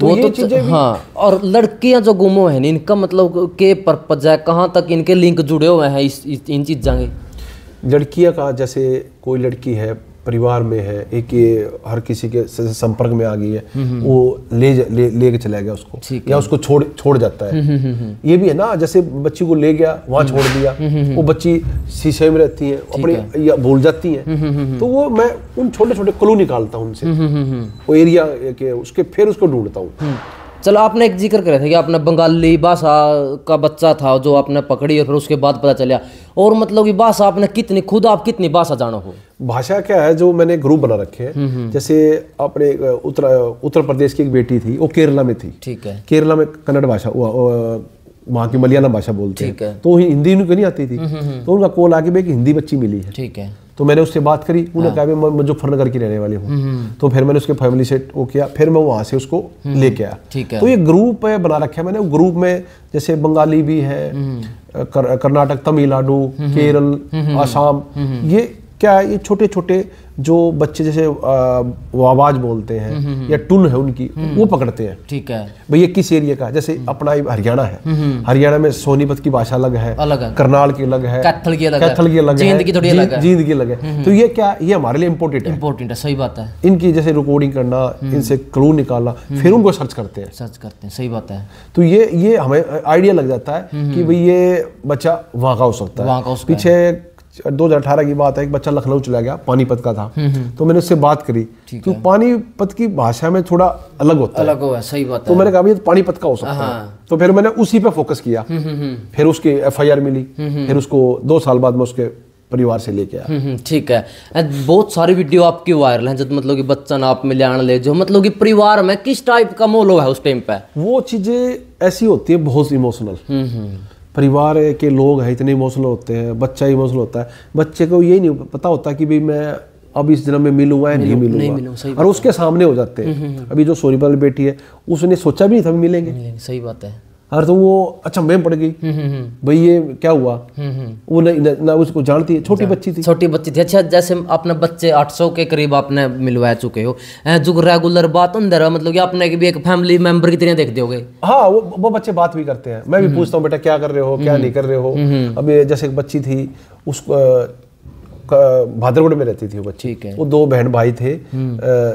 B: तो ये चीजें हाँ। और लड़कियां जो गुम हुए हैं इनका मतलब के पर्पज है, कहाँ तक इनके लिंक जुड़े हुए हैं इन चीज़ों के?
A: लड़कियां का जैसे कोई लड़की है परिवार में है, एक ये हर किसी के संपर्क में आ गई है, वो ले के चला गया उसको, या उसको छोड़ जाता है। ये भी है ना, जैसे बच्ची को ले गया वहां छोड़ दिया, वो बच्ची शीशे में रहती है अपनी या भूल जाती है, तो वो मैं उन छोटे छोटे क्लू निकालता हूँ उनसे, वो एरिया के उसके, फिर उसको ढूंढता हूँ।
B: चलो, आपने एक जिक्र करे थे कि आपने बंगाली भाषा का बच्चा था जो आपने पकड़ी और फिर उसके बाद पता चला, और मतलब कि भाषा आपने कितनी भाषा जानो हो?
A: भाषा क्या है, जो मैंने ग्रुप बना रखे हैं। जैसे अपने उत्तर प्रदेश की एक बेटी थी, वो केरला में थी। ठीक है, केरला में कन्नड़ भाषा, वहाँ की मलयालम भाषा बोलते हैं, तो हिंदी उनको नहीं आती थी, तो उनका कॉल आके भाई हिंदी बच्ची मिली है। ठीक है, तो मैंने उससे बात करी, उन्होंने कहा मैं मुजफ्फरनगर की रहने वाली हूँ, तो फिर मैंने उसके फैमिली से वो किया, फिर मैं वहाँ से उसको लेके आया। तो ये ग्रुप बना रखा है मैंने, ग्रुप में जैसे बंगाली भी है, कर्नाटक, तमिलनाडु, केरल, आसाम, ये क्या है, ये छोटे छोटे जो बच्चे जैसे वो आवाज बोलते हैं या टुन है उनकी, वो पकड़ते हैं। ठीक है, भैया किस एरिया का, जैसे अपना हरियाणा है, हरियाणा में सोनीपत की भाषा अलग है, करनाल की अलग है, कैथल की अलग है, जींद की थोड़ी अलग है, जींद की अलग है। तो ये क्या, ये हमारे लिए इम्पोर्टेंट है, सही बात है। इनकी जैसे रिकॉर्डिंग करना, इनसे क्लू निकालना, फिर उनको सर्च करते हैं,
B: सही बात है।
A: तो ये हमें आइडिया लग जाता है कि भाई ये बच्चा वहाँ का हो सकता है। पीछे 2018 की बात है, एक बच्चा लखनऊ चला गया, पानीपत का था, तो मैंने उससे बात करी, तो पानीपत की भाषा में थोड़ा अलग होता है, सही बात है। तो मैंने कहा ये तो पानीपत का हो सकता है, तो फिर मैंने उसी पे फोकस किया। फिर उसकी FIR मिली, फिर उसको 2 साल बाद में उसके परिवार से लेके आया।
B: ठीक है, बहुत सारी वीडियो आपकी वायरल हैं, जब मतलब कि बच्चा ना आप मिले ले जो मतलब कि परिवार में किस टाइप का माहौल है उस टाइम पे? वो
A: चीजें ऐसी होती है बहुत इमोशनल, परिवार के लोग हैं इतने इमोशनल होते हैं, बच्चा इमोशनल होता है, बच्चे को यही नहीं पता होता कि भाई मैं अब इस जन्म में मिलूंगा या नहीं मिलूंगा, और उसके सामने हो जाते हैं। अभी जो सोनीपत वाली बेटी है, उसने सोचा भी नहीं था मिलेंगे,
B: सही बात है।
A: और तो वो अच्छा में पड़ गई, भाई ये क्या हुआ, वो ना उसको जानती है, छोटी बच्ची थी।
B: अच्छा, जैसे आपने बच्चे 800 के करीब आपने मिलवा चुके हो, जो रेगुलर बात अंदर मतलब कि आपने भी एक फैमिली मेंबर की तरह देख दोगे?
A: हाँ, वो बच्चे बात भी करते हैं, मैं भी पूछता हूँ बेटा क्या कर रहे हो, क्या नहीं कर रहे हो। अब जैसे एक बच्ची थी, उसको भादरगढ़ में रहती थी वो बच्ची, वो 2 बहन भाई थे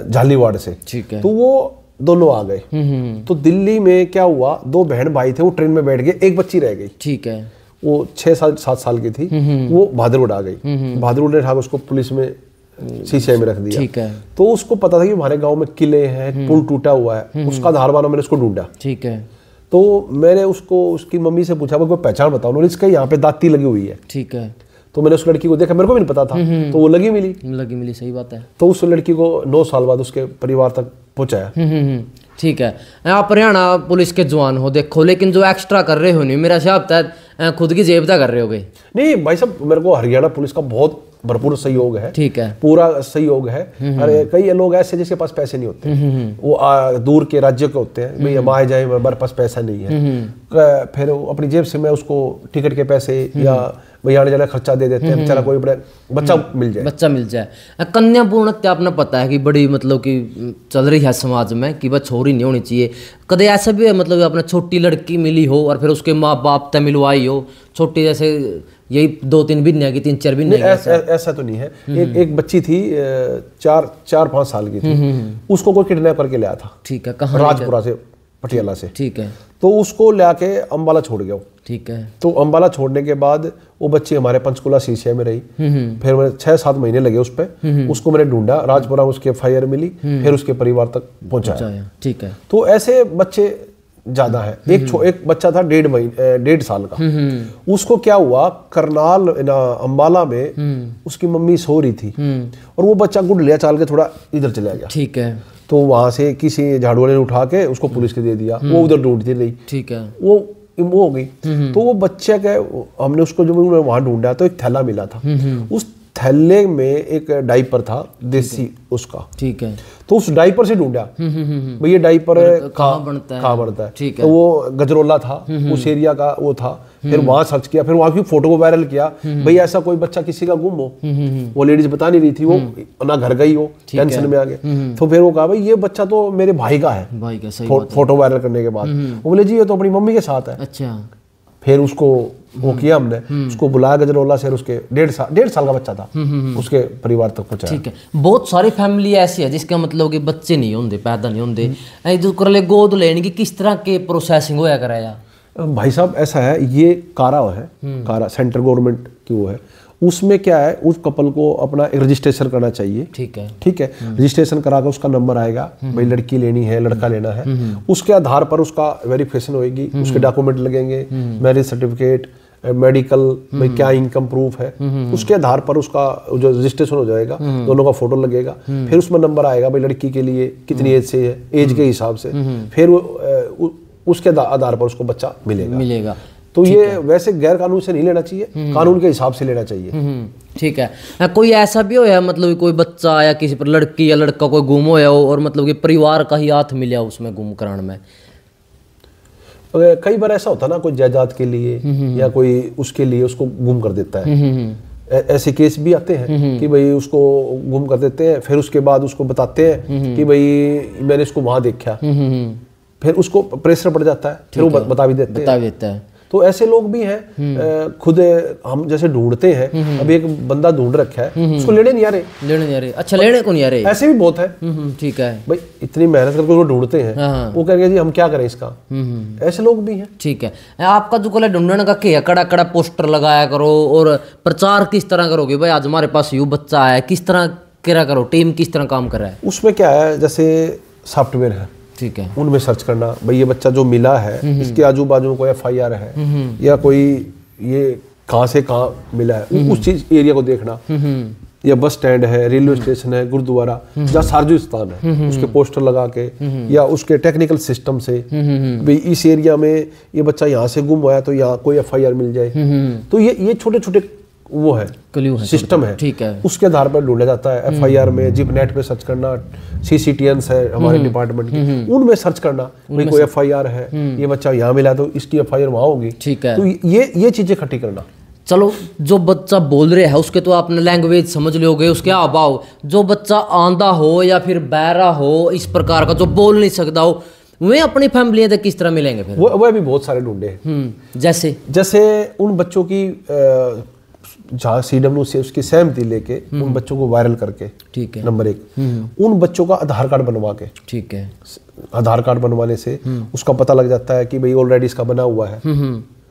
A: झालीवाड़ से, तो वो दोनों आ गए। तो दिल्ली में क्या हुआ, 2 बहन भाई थे, वो ट्रेन में बैठ गए, एक बच्ची रह गई। ठीक है, वो 6-7 साल की थी, वो भादरगढ़ आ गई। भादरगढ़ ने उठाकर उसको पुलिस में CCI में रख दिया। ठीक है, तो उसको पता था कि हमारे गांव में किले हैं, पुल टूटा हुआ है, उसका आधार बना, मैंने उसको ढूंढा। ठीक है, तो मैंने उसकी मम्मी से पूछा कोई पहचान बताओ, उन्होंने इसका यहाँ पे दाती लगी हुई है। ठीक है, तो मैंने उस लड़की को देखा, मेरे को भी नहीं पता था, तो वो लगी मिली।
B: सही बात है।
A: तो उस लड़की को 9 साल बाद उसके परिवार तक पहुंचाया।
B: ठीक है। आप हरियाणा पुलिस के जवान हो देखो, लेकिन जो एक्स्ट्रा कर रहे हो नहीं, मेरा हिसाब था खुद की जेब तक कर रहे होगे।
A: नहीं भाई साहब, मेरे को हरियाणा पुलिस का बहुत भरपूर सहयोग है।
B: ठीक है, पूरा
A: सहयोग है। अरे कई लोग ऐसे जिसके पास पैसे नहीं होते, वो दूर के राज्य के होते हैं, भाई हम आए जाए, हमारे पास पैसा नहीं है, फिर अपनी जेब से मैं उसको टिकट के पैसे या भाई आने जाने खर्चा दे देते हैं, बेचारा कोई बच्चा मिल जाए।
B: कन्या भ्रूण हत्या आपने पता है कि बड़ी मतलब कि चल रही है समाज में कि बस छोरी नहीं होनी चाहिए। कदे ऐसा भी है मतलब अपने छोटी लड़की मिली हो और फिर उसके माँ बाप तय मिलवाई हो, छोटी जैसे यही 2-3 महीने की, 3-4 महीने की?
A: ऐसा तो नहीं है। एक बच्ची थी 4-5 साल की थी, उसको कोई किडनैप करके लाया था।
B: ठीक है, कहाँ?
A: राजपुरा से, पटियाला से।
B: ठीक है।
A: तो उसको लाके अम्बाला छोड़ गया।
B: ठीक है।
A: तो अम्बाला छोड़ने के बाद वो बच्ची हमारे पंचकुला सीसीआई में रही। फिर मैंने 6-7 महीने लगे उस पर, उसको मैंने ढूंढा, राजपुरा में उसकी FIR मिली, फिर उसके परिवार तक पहुंचाया।
B: ठीक है।
A: तो ऐसे बच्चे ज्यादा है। एक बच्चा था 1.5 साल का, उसको क्या हुआ, करनाल अम्बाला में उसकी मम्मी सो रही थी और वो बच्चा गुडलिया चाल के थोड़ा इधर चला गया।
B: ठीक है।
A: तो वहां से किसी झाड़ू वाले ने उठा के उसको पुलिस के दे दिया, वो उधर ढूंढती रही।
B: ठीक है।
A: वो हो गई। तो वो बच्चे के हमने उसको जब वहां ढूंढा तो एक थैला मिला था, उस थैले में एक डाइपर था देसी उसका।
B: ठीक है।
A: तो उस डाइपर से ढूंढा भाई ये डाइपर कहाँ बनता है।
B: ठीक है।
A: तो वो गजरोला था, उस एरिया का वो था। फिर वहां सर्च किया, फिर वहां की फोटो को वायरल किया, भाई ऐसा कोई बच्चा किसी का गुम हो। वो लेडीज बता नहीं रही थी, वो ना घर गई हो, टेंशन में आ गए। तो फिर वो कहा भाई ये बच्चा तो मेरे भाई का है। फोटो वायरल करने के बाद वो बोले जी ये तो अपनी मम्मी के साथ है।
B: अच्छा।
A: फिर उसको वो किया हमने, उसको बुलाया गजरोला से, उसके 1.5 साल का बच्चा था, उसके परिवार तक पहुंचाया।
B: ठीक है। बहुत सारी फैमिली ऐसी है जिसका मतलब कि बच्चे नहीं होंगे, पैदा नहीं होंगे, जो कर ले गोद लेने की किस तरह के प्रोसेसिंग होया कराया?
A: भाई साहब ऐसा है, ये कारा सेंट्रल गवर्नमेंट की वो है, उसमें क्या है, उस कपल को अपना एक रजिस्ट्रेशन करना चाहिए। ठीक है। रजिस्ट्रेशन करा कर उसका नंबर आएगा, भाई लड़की लेनी है लड़का लेना है, उसके आधार पर उसका वेरिफिकेशन होगी, उसके डॉक्यूमेंट लगेंगे, मैरिज सर्टिफिकेट, मेडिकल, भाई क्या इनकम प्रूफ है, उसके आधार पर उसका जो रजिस्ट्रेशन हो जाएगा, दोनों का फोटो लगेगा, फिर उसमें नंबर आएगा भाई लड़की के लिए कितनी एज से है, एज के हिसाब से, फिर उसके आधार पर उसको बच्चा मिलेगा। तो ये वैसे गैर कानून से नहीं लेना चाहिए, कानून के हिसाब से लेना चाहिए।
B: ठीक है। कोई ऐसा भी होया मतलब कोई बच्चा या किसी पर लड़की या लड़का कोई गुम होया हो और मतलब कि परिवार का ही हाथ मिला उसमें गुम कराने में?
A: कई बार ऐसा होता है ना, कोई जायदाद के लिए या कोई उसके लिए उसको गुम कर देता है। ऐसे केस भी आते हैं कि भाई उसको गुम कर देते हैं, फिर उसके बाद उसको बताते हैं कि भाई मैंने इसको वहां देखा, फिर उसको प्रेशर पड़ जाता है, फिर वो बता भी देता है। तो ऐसे लोग भी हैं। खुद हम जैसे ढूंढते हैं, अभी एक बंदा ढूंढ रखा है, उसको लेने नहीं आ रहे।
B: अच्छा, लेने को नहीं आ रहे,
A: ऐसे भी बहुत है।
B: ठीक है
A: भाई, इतनी मेहनत करके वो ढूंढते हैं, वो कहेंगे जी हम क्या करें इसका, ऐसे लोग भी हैं।
B: ठीक है। आपका जो कल ढूंढने का क्या कड़ा पोस्टर लगाया करो और प्रचार किस तरह करोगे, भाई आज हमारे पास यू बच्चा है, किस तरह करा करो, टीम किस तरह काम कर रहा है?
A: उसमें क्या है, जैसे सॉफ्टवेयर है,
B: ठीक है,
A: उनमें सर्च करना, भाई ये बच्चा जो मिला है इसके आजू बाजू में कोई FIR है या कोई ये कहाँ से कहाँ मिला है, उस चीज एरिया को देखना, या बस स्टैंड है, रेलवे स्टेशन है, गुरुद्वारा, जहाँ सार्वजनिक स्थान है, उसके पोस्टर लगा के या उसके टेक्निकल सिस्टम से भाई इस एरिया में ये बच्चा यहाँ से गुम हुआ है तो यहाँ कोई FIR मिल जाए। तो ये छोटे छोटे वो है सिस्टम है।
B: ठीक है।
A: उसके आधार पर ढूंढा जाता है। FIR में जिप नेट पे सर्च करना, CCTNs है हमारे डिपार्टमेंट की, उनमें सर्च करना, भाई कोई FIR है, ये बच्चा यहाँ मिला तो इसकी FIR वहाँ होगी।
B: ठीक है।
A: तो ये चीजें इकट्ठी करना।
B: चलो, जो बच्चा बोल रहे है उसके तो आपने लैंग्वेज समझ लोगे, उसके हाव, जो बच्चा आंधा हो या फिर बहरा हो, इस प्रकार का जो बोल नहीं सकता हो, वे अपनी फैमिली तक किस तरह मिलेंगे फिर?
A: वो भी बहुत सारे ढूंढे हैं।
B: जैसे
A: उन बच्चों की जहाँ CW से उसकी सहमति लेके उन बच्चों को वायरल करके, ठीक है, नंबर 1, उन बच्चों का आधार कार्ड बनवा के, ठीक है, आधार कार्ड बनवाने से उसका पता लग जाता है कि भाई ऑलरेडी इसका बना हुआ है,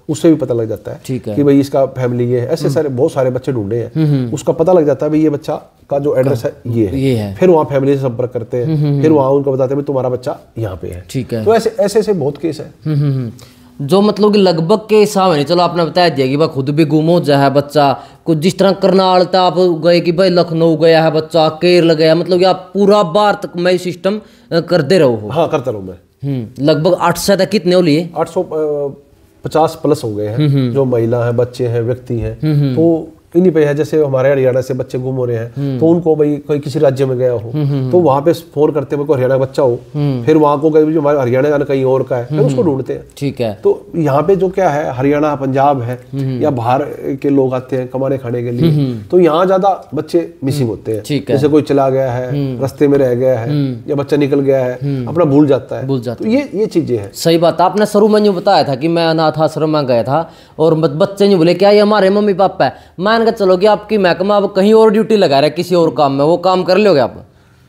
A: उससे भी पता लग जाता है, ठीक है, कि भाई इसका फैमिली ये है। ऐसे सारे बहुत सारे बच्चे ढूंढे हैं, उसका पता लग जाता है भाई ये बच्चा का जो एड्रेस है ये है। फिर वहाँ फैमिली से संपर्क करते हैं, फिर वहाँ उनको बताते हैं तुम्हारा बच्चा यहाँ पे है, ठीक है। तो ऐसे बहुत केस है।
B: जो मतलब कि लगभग के हिसाब नहीं, चलो आपने बता दिया कि भाई खुद भी गुम हो जाए बच्चा, कुछ जिस तरह करनाल था आप गए कि भाई लखनऊ गया है बच्चा, केरल गया, मतलब कि आप पूरा भारत में सिस्टम करते रहो।
A: हाँ करता रहूँ मैं।
B: लगभग 800 तक कितने हो लिए?
A: 850 प्लस हो गए हैं, जो महिला है, बच्चे हैं, व्यक्ति हैं, तो इन्हीं पे है। जैसे हमारे हरियाणा से बच्चे गुम हो रहे हैं, तो उनको भाई कोई किसी राज्य में गया हो, तो वहां पे फोन करते हैं, कोई हरियाणा का बच्चा हो, फिर वहां को जो हमारे हरियाणा का कहीं और का है, फिर उसको ढूंढते हैं।
B: ठीक है।
A: तो यहाँ पे जो क्या है, हरियाणा पंजाब है या बाहर के लोग आते हैं कमाने खाने के लिए, तो यहाँ ज्यादा बच्चे मिसिंग होते हैं। जैसे कोई चला गया है, रास्ते में रह गया है, या बच्चा निकल गया है, अपना भूल जाता है, तो ये चीजें हैं।
B: सही बात। आपने शुरू में यूँ बताया था कि मैं अनाथ आश्रम में गया था और बच्चे यूँ बोले क्या ये हमारे मम्मी पापा है, मान के चलो कि आपकी महकमा अब कहीं और ड्यूटी लगा रहा है किसी और काम में, वो काम कर लोगे आप?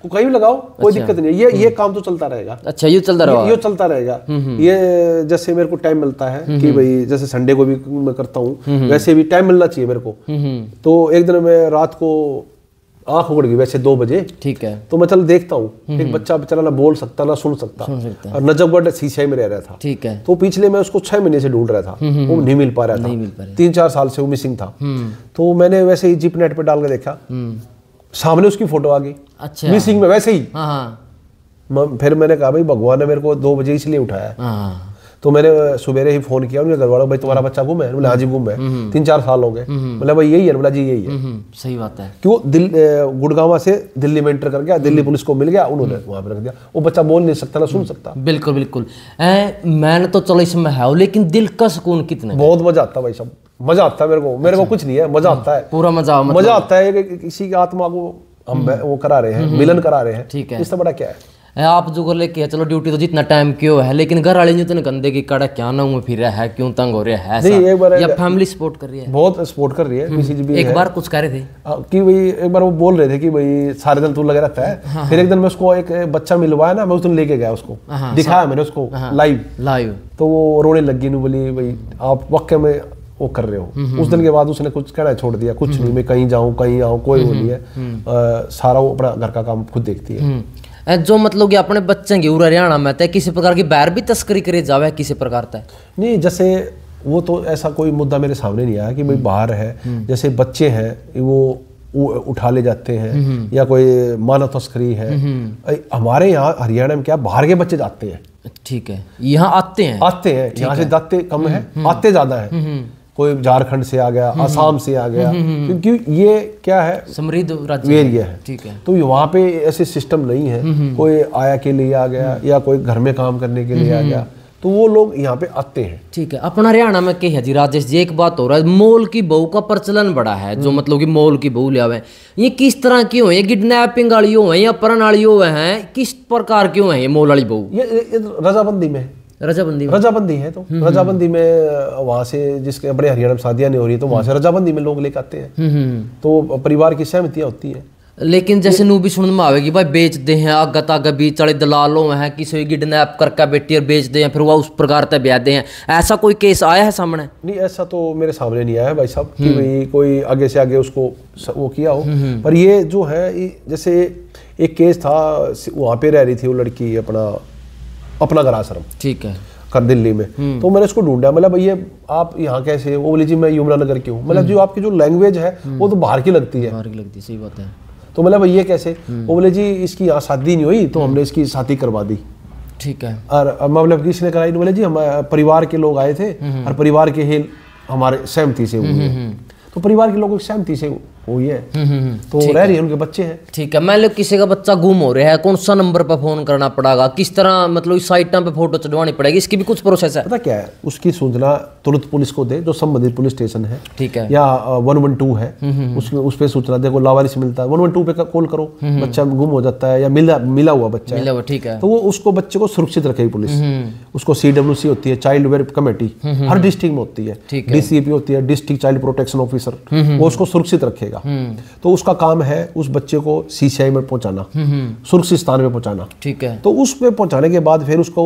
A: कहीं भी लगाओ, कोई दिक्कत नहीं है, ये काम तो चलता रहेगा।
B: अच्छा, ये चलता रहेगा,
A: ये चलता रहेगा। ये जैसे मेरे को टाइम मिलता है कि भाई जैसे संडे को भी मैं करता हूँ, वैसे भी टाइम मिलना चाहिए मेरे को। तो एक दिन मैं रात को आंख उगड़ गई वैसे 2 बजे,
B: ठीक है,
A: तो मैं चल देखता हूँ, एक बच्चा बेचारा ना बोल सकता ना सुन सकता, और नजफगढ़ सीसीआई में रह रहा था।
B: ठीक है।
A: तो पिछले मैं उसको 6 महीने से ढूंढ रहा था, वो नहीं मिल पा रहा था, 3-4 साल से वो मिसिंग था। तो मैंने वैसे ही जीप नेट पे डाल के देखा, सामने उसकी फोटो आ गई। अच्छा। मिसिंग में वैसे ही। फिर मैंने कहा भाई भगवान ने मेरे को 2 बजे इसलिए उठाया। तो मैंने सवेरे ही फोन किया उनके घर वालों, भाई तुम्हारा बच्चा गुम है? बोला हाँ जी गुम है, 3-4 साल हो गए। बोला भाई यही है? बोला जी यही है।
B: सही बात है।
A: क्यों? गुड़गांव से दिल्ली में एंटर कर गया, दिल्ली पुलिस को मिल गया, उन्होंने वहां पे रख दिया। वो बच्चा बोल नहीं सकता ना सुन सकता।
B: बिल्कुल बिल्कुल। मैंने तो चलो इसमें है, लेकिन दिल का सुकून कितना?
A: बहुत मजा आता है भाई साहब, मजा आता है मेरे को कुछ नहीं है, मजा आता है,
B: पूरा मजा
A: आता है। किसी की आत्मा को हम वो करा रहे हैं, मिलन करा रहे हैं। ठीक है, इससे बड़ा क्या है?
B: आप जो कर लेके चलो ड्यूटी तो जितना टाइम क्यों है, लेकिन घर वाले तो गंदे की कड़ा क्या ना हूँ फिर है, क्यों तंग हो रहा है? नहीं, एक बार या फैमिली सपोर्ट कर रही है,
A: बहुत सपोर्ट कर रही है। किसी भी
B: एक बार कुछ कह रहे थे
A: कि भाई, एक बार वो बोल रहे थे कि भाई सारे दिन तू लगे रहता है। हाँ, फिर एक दिन मैं उसको एक बच्चा मिलवाया ना, मैं उस दिन लेके गया उसको, दिखाया मैंने उसको लाइव, तो वो रोने लगी, बोली भाई आप वाकई में वो कर रहे हो। उस दिन के बाद उसने कुछ कहना छोड़ दिया, कुछ नहीं, मैं कहीं जाऊं कहीं आऊं कोई वो नहीं है, सारा वो अपना घर का काम खुद देखती है।
B: जो मतलब कि अपने बच्चे की हरियाणा में तय किसी प्रकार की बैर भी तस्करी करे जावे किसी प्रकार तय
A: नहीं, जैसे वो तो ऐसा कोई मुद्दा मेरे सामने नहीं आया कि भाई बाहर है, जैसे बच्चे हैं वो उठा ले जाते हैं, या कोई मानव तस्करी है। हमारे यहाँ हरियाणा में क्या बाहर के बच्चे जाते हैं।
B: ठीक है, यहाँ आते हैं
A: यहाँ से जाते कम है, आते ज्यादा है। कोई झारखंड से आ गया, असम से आ गया, क्योंकि ये क्या है,
B: समृद्ध राज्य
A: एरिया है। ठीक है, तो वहाँ पे ऐसे सिस्टम नहीं है, कोई आया के लिए आ गया या कोई घर में काम करने के लिए आ गया, तो वो लोग यहाँ पे आते हैं।
B: ठीक है, अपना हरियाणा में क्या है जी राजेश जी, एक बात हो रहा है, मोल की बहू का प्रचलन बड़ा है, जो मतलब कि मोल की बहू ले आवे, ये किस तरह की हो, ये किडनैपिंग वाली हो है या अपहरण वाली हो है, किस प्रकार की हो है ये मोल वाली बहू?
A: ये रजाबंदी में रजाबंदी है। तो रजाबंदी में वहां से जिसके अपने हरियाणा में शादियां नहीं हो रही, तो वहां से रजाबंदी में लोग लेकर आते हैं, तो परिवार की सहमतियां होती है।
B: लेकिन जैसे नू भी सुनने में आवेगी भाई बेच दे हैं, आगे तागे बीच वाले दलालों हैं, किसी की किडनैप करके बेटी और बेच दे हैं, फिर वो उस प्रकार से ब्याह दे हैं, ऐसा कोई केस आया है सामने? नहीं, ऐसा तो मेरे सामने नहीं आया है भाई साहब कि भाई कोई आगे से आगे उसको वो किया हो। पर ये जो है, जैसे एक केस था, वहां पे रह रही थी वो लड़की अपना घर आश्रम, ठीक है, कर दिल्ली में। तो मैंने उसको ढूंढा, मतलब भैया आप यहाँ कैसे? वो बोली जी मैं यमुनानगर की हूँ। मतलब जो आपकी जो लैंग्वेज है वो तो बाहर की लगती है। सही बात है।
A: तो मतलब भैया कैसे? वो बोले जी इसकी यहाँ शादी नहीं हुई, तो हमने इसकी शादी करवा दी।
B: ठीक है,
A: और मतलब किसने कराई? बोले जी हम परिवार के लोग आए थे और परिवार के ही हमारे सहमति से हुई है। तो परिवार के लोगों की सहमति से हुई है, तो रह रही है, उनके बच्चे हैं। ठीक है,
B: मान लो किसी का बच्चा गुम हो रहा है, कौन सा नंबर पर फोन करना पड़ेगा, किस तरह मतलब साइटों पे फोटो चढ़वानी पड़ेगी, इसकी भी कुछ प्रोसेस है? पता क्या है, उसकी सूचना तुरंत पुलिस को दे, जो संबंधित पुलिस स्टेशन है, ठीक है, या 112 है, उस पर सूचना दे। लावारिस मिलता है 112 पे कॉल करो, बच्चा गुम हो जाता है या मिला हुआ बच्चा है, ठीक है, तो वो उसको बच्चे को सुरक्षित रखेगी पुलिस। उसको CWC होती है, चाइल्ड वेलफेयर कमेटी, हर डिस्ट्रिक्ट में होती है, DCP होती है, डिस्ट्रिक्ट चाइल्ड प्रोटेक्शन ऑफिसर, वो उसको सुरक्षित रखेगा।
A: जाएगा। तो उसका काम है उस बच्चे को सीसीआई में पहुंचाना, सुरक्षित स्थान में पहुंचाना।
B: ठीक है।
A: तो उस पे पहुंचाने के बाद फिर उसको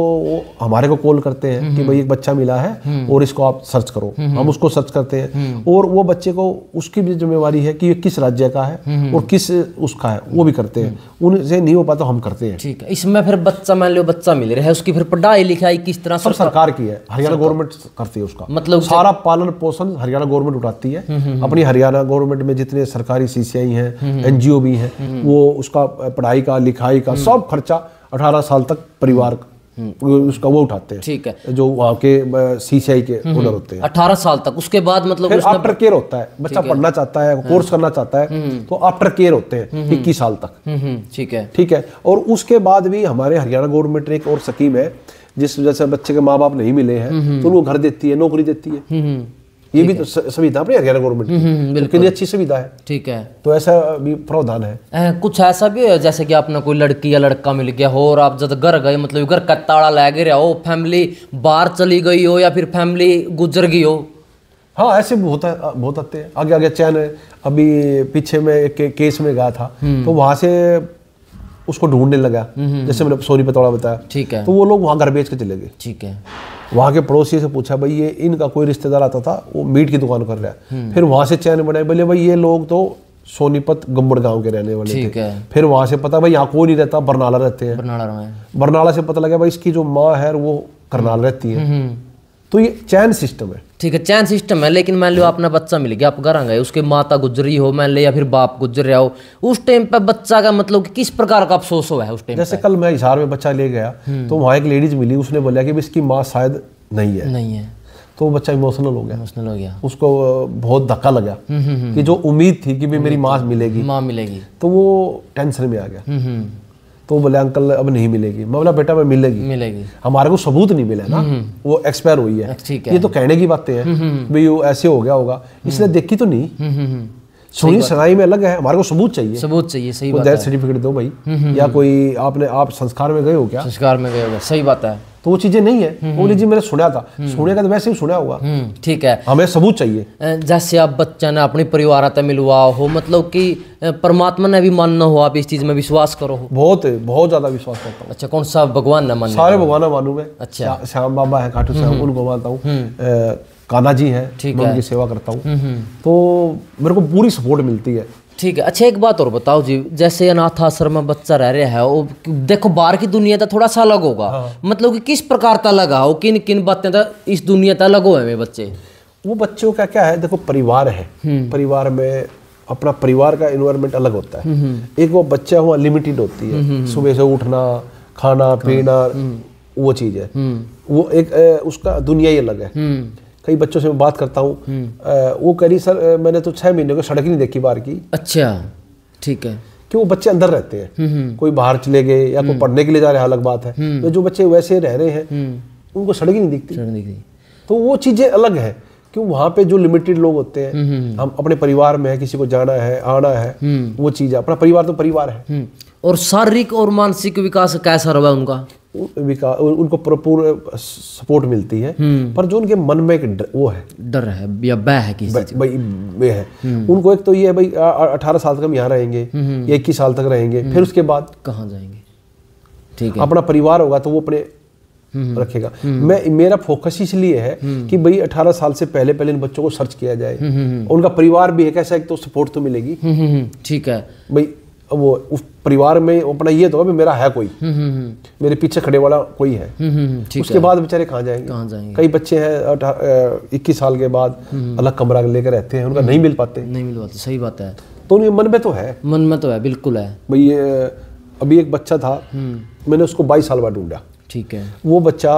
A: हमारे को कॉल करते हैं कि भाई एक बच्चा मिला है और इसको आप सर्च करो। हम उसको सर्च करते हैं और वो बच्चे को उसकी भी जिम्मेवारी है कि ये किस राज्य का है और किस उसका है, वो भी करते हैं। उनसे नहीं हो पाता हम करते हैं।
B: ठीक है। इसमें फिर बच्चा, मान लो बच्चा मिल रहा है, उसकी फिर पढ़ाई लिखाई किस तरह
A: सब सरकार की है, हरियाणा गवर्नमेंट करती है उसका, मतलब सारा पालन पोषण हरियाणा गवर्नमेंट उठाती है। अपनी हरियाणा गवर्नमेंट में जितने सरकारी सीसीआई हैं, एनजीओ भी हैं, वो उसका पढ़ाई का, लिखाई का सब खर्चा 18 साल तक परिवार उसका वो उठाते हैं।
B: ठीक है।
A: जो वहाँ के सीसीआई के ओनर होते हैं
B: 18 साल तक। उसके बाद मतलब
A: फिर आफ्टर केयर होता है। बच्चा पढ़ना चाहता है, कोर्स करना चाहता है, तो आफ्टर केयर होते हैं 21 साल तक।
B: ठीक है।
A: ठीक है। और उसके बाद भी हमारे हरियाणा गवर्नमेंट ने एक और स्कीम है, जिस वजह से बच्चे के माँ बाप नहीं मिले हैं तो उनको घर देती है, नौकरी देती है। ये भी तो सुविधा अपनी हरियाणा गवर्नमेंट की, तो अच्छी सुविधा है।
B: ठीक है।
A: तो ऐसा भी प्रावधान है।
B: कुछ ऐसा भी है जैसे कि आपने कोई लड़की या लड़का मिल गया हो और आप जब घर गए, मतलब घर का ताला ला गया हो, फैमिली बाहर चली गई हो या फिर फैमिली गुजर गई हो?
A: हाँ, ऐसे बहुत आते हैं। आगे आगे चैन अभी पीछे में एक केस में गया था, तो वहां से उसको ढूंढने लगा, जैसे मैंने सोनी पतौड़ा बताया।
B: ठीक है।
A: तो वो लोग वहाँ घर बेच के चले गए।
B: ठीक है।
A: वहाँ के पड़ोसी से पूछा, भाई ये इनका कोई रिश्तेदार आता था, वो मीट की दुकान कर रहा है। फिर वहाँ से चैन बनाए, बोले भाई ये लोग तो सोनीपत गम्बड़ गांव के रहने वाले थे। फिर वहाँ से पता भाई यहाँ कोई नहीं रहता, बरनाला रहते हैं। बरनाला से पता लगा भाई इसकी जो माँ है वो करनाल रहती है। तो ये चैन सिस्टम है।
B: ठीक है, चैन सिस्टम है। लेकिन मान लो अपना बच्चा मिल गया, आप घर आ गए, उसके माता गुजरी हो मान लो या फिर बाप गुजर रहा हो, उस टाइम पे बच्चा का मतलब कि किस प्रकार का अफसोस हुआ है उस टाइम?
A: जैसे कल मैं हिसार में बच्चा ले गया, तो वहाँ एक लेडीज मिली, उसने बोला कि इसकी माँ शायद नहीं है। तो वो बच्चा इमोशनल हो गया। उसको बहुत धक्का लगा कि जो उम्मीद थी कि मेरी माँ मिलेगी, तो वो टेंशन में आ गया। तो बोले अंकल अब नहीं मिलेगी। मैं बोला बेटा मैं मिलेगी। हमारे को सबूत नहीं मिला ना, वो एक्सपायर हुई है। ये तो कहने की बातें हैं, भाई वो ऐसे हो गया होगा, इसलिए देखी तो नहीं। सुनी सुनाई में अलग है, हमारे को सबूत चाहिए।
B: सही बात है।
A: डेथ सर्टिफिकेट दो भाई, या कोई आप संस्कार में गए हो क्या?
B: संस्कार में गए हो, सही बात है।
A: तो वो चीजें नहीं है। बोले जी मैंने सुना था, सुने का तो वैसे ही सुना हुआ।
B: ठीक है।
A: हमें सबूत चाहिए।
B: जैसे आप बच्चा ने अपने परिवार आता मिलवा हो, मतलब कि परमात्मा ने भी मानना हो, आप इस चीज में विश्वास करो हो?
A: बहुत ज्यादा विश्वास करता हूँ।
B: अच्छा, कौन सा भगवान ने मानना?
A: सारे भगवान मानू मैं।
B: अच्छा।
A: श्याम बाबा है, खाटू श्याम, उनको मानता हूँ। कान्हा जी है, मैं उनकी सेवा करता हूँ। तो मेरे को पूरी सपोर्ट मिलती है।
B: ठीक है। अच्छा, एक बात और बताओ जी, जैसे अनाथ आश्रम में बच्चा रह रहा है, वो देखो बाहर की दुनिया तो थोड़ा सा अलग होगा। मतलब कि किस प्रकार का लगा हो, किन किन बातें इस दुनिया तक अलग हो है बच्चे?
A: वो बच्चों का क्या है, देखो परिवार है, परिवार में अपना परिवार का एनवायरनमेंट अलग होता है। एक वो बच्चा हुआ लिमिटेड होती है, सुबह से उठना, खाना पीना, वो चीज है। वो एक उसका दुनिया ही अलग है। कई बच्चों से मैं बात करता हूँ, वो कह रही सर मैंने तो 6 महीने को सड़क ही नहीं देखी बाहर की।
B: अच्छा, ठीक है।
A: क्यों? बच्चे अंदर रहते हैं, कोई बाहर चले गए या कोई पढ़ने के लिए जा रहे हैं, अलग बात है। तो जो बच्चे वैसे रह रहे हैं उनको सड़क ही नहीं दिखती। तो वो चीजें अलग है। क्यों? वहाँ पे जो लिमिटेड लोग होते हैं, हम अपने परिवार में है, किसी को जाना है आना है, वो चीज है। अपना परिवार तो परिवार है।
B: और शारीरिक और मानसिक विकास कैसा रहा उनका?
A: उनको भरपूर सपोर्ट मिलती है, पर जो उनके मन में एक वो है,
B: डर है या भय है किसी चीज
A: भाई है। उनको एक तो ये है भाई 18 साल तक हम यहाँ रहेंगे या 21 साल तक रहेंगे, फिर उसके बाद
B: कहाँ जाएंगे? ठीक है।
A: अपना परिवार होगा तो वो अपने रखेगा। मेरा फोकस इसलिए है कि भाई 18 साल से पहले इन बच्चों को सर्च किया जाए। उनका परिवार भी है कैसा, एक तो सपोर्ट तो मिलेगी।
B: ठीक है
A: भाई, वो उस परिवार में अपना ये तो मेरा है कोई, मेरे पीछे खड़े वाला कोई है। उसके बाद बेचारे कहाँ जाएंगे? कई बच्चे हैं 21 साल के बाद अलग कमरा लेकर रहते हैं, उनका नहीं मिल पाते।
B: सही बात है।
A: तो उनके मन में तो है,
B: बिल्कुल है
A: भाई। अभी एक बच्चा था, मैंने उसको 22 साल बाद ढूंढा।
B: ठीक है।
A: वो बच्चा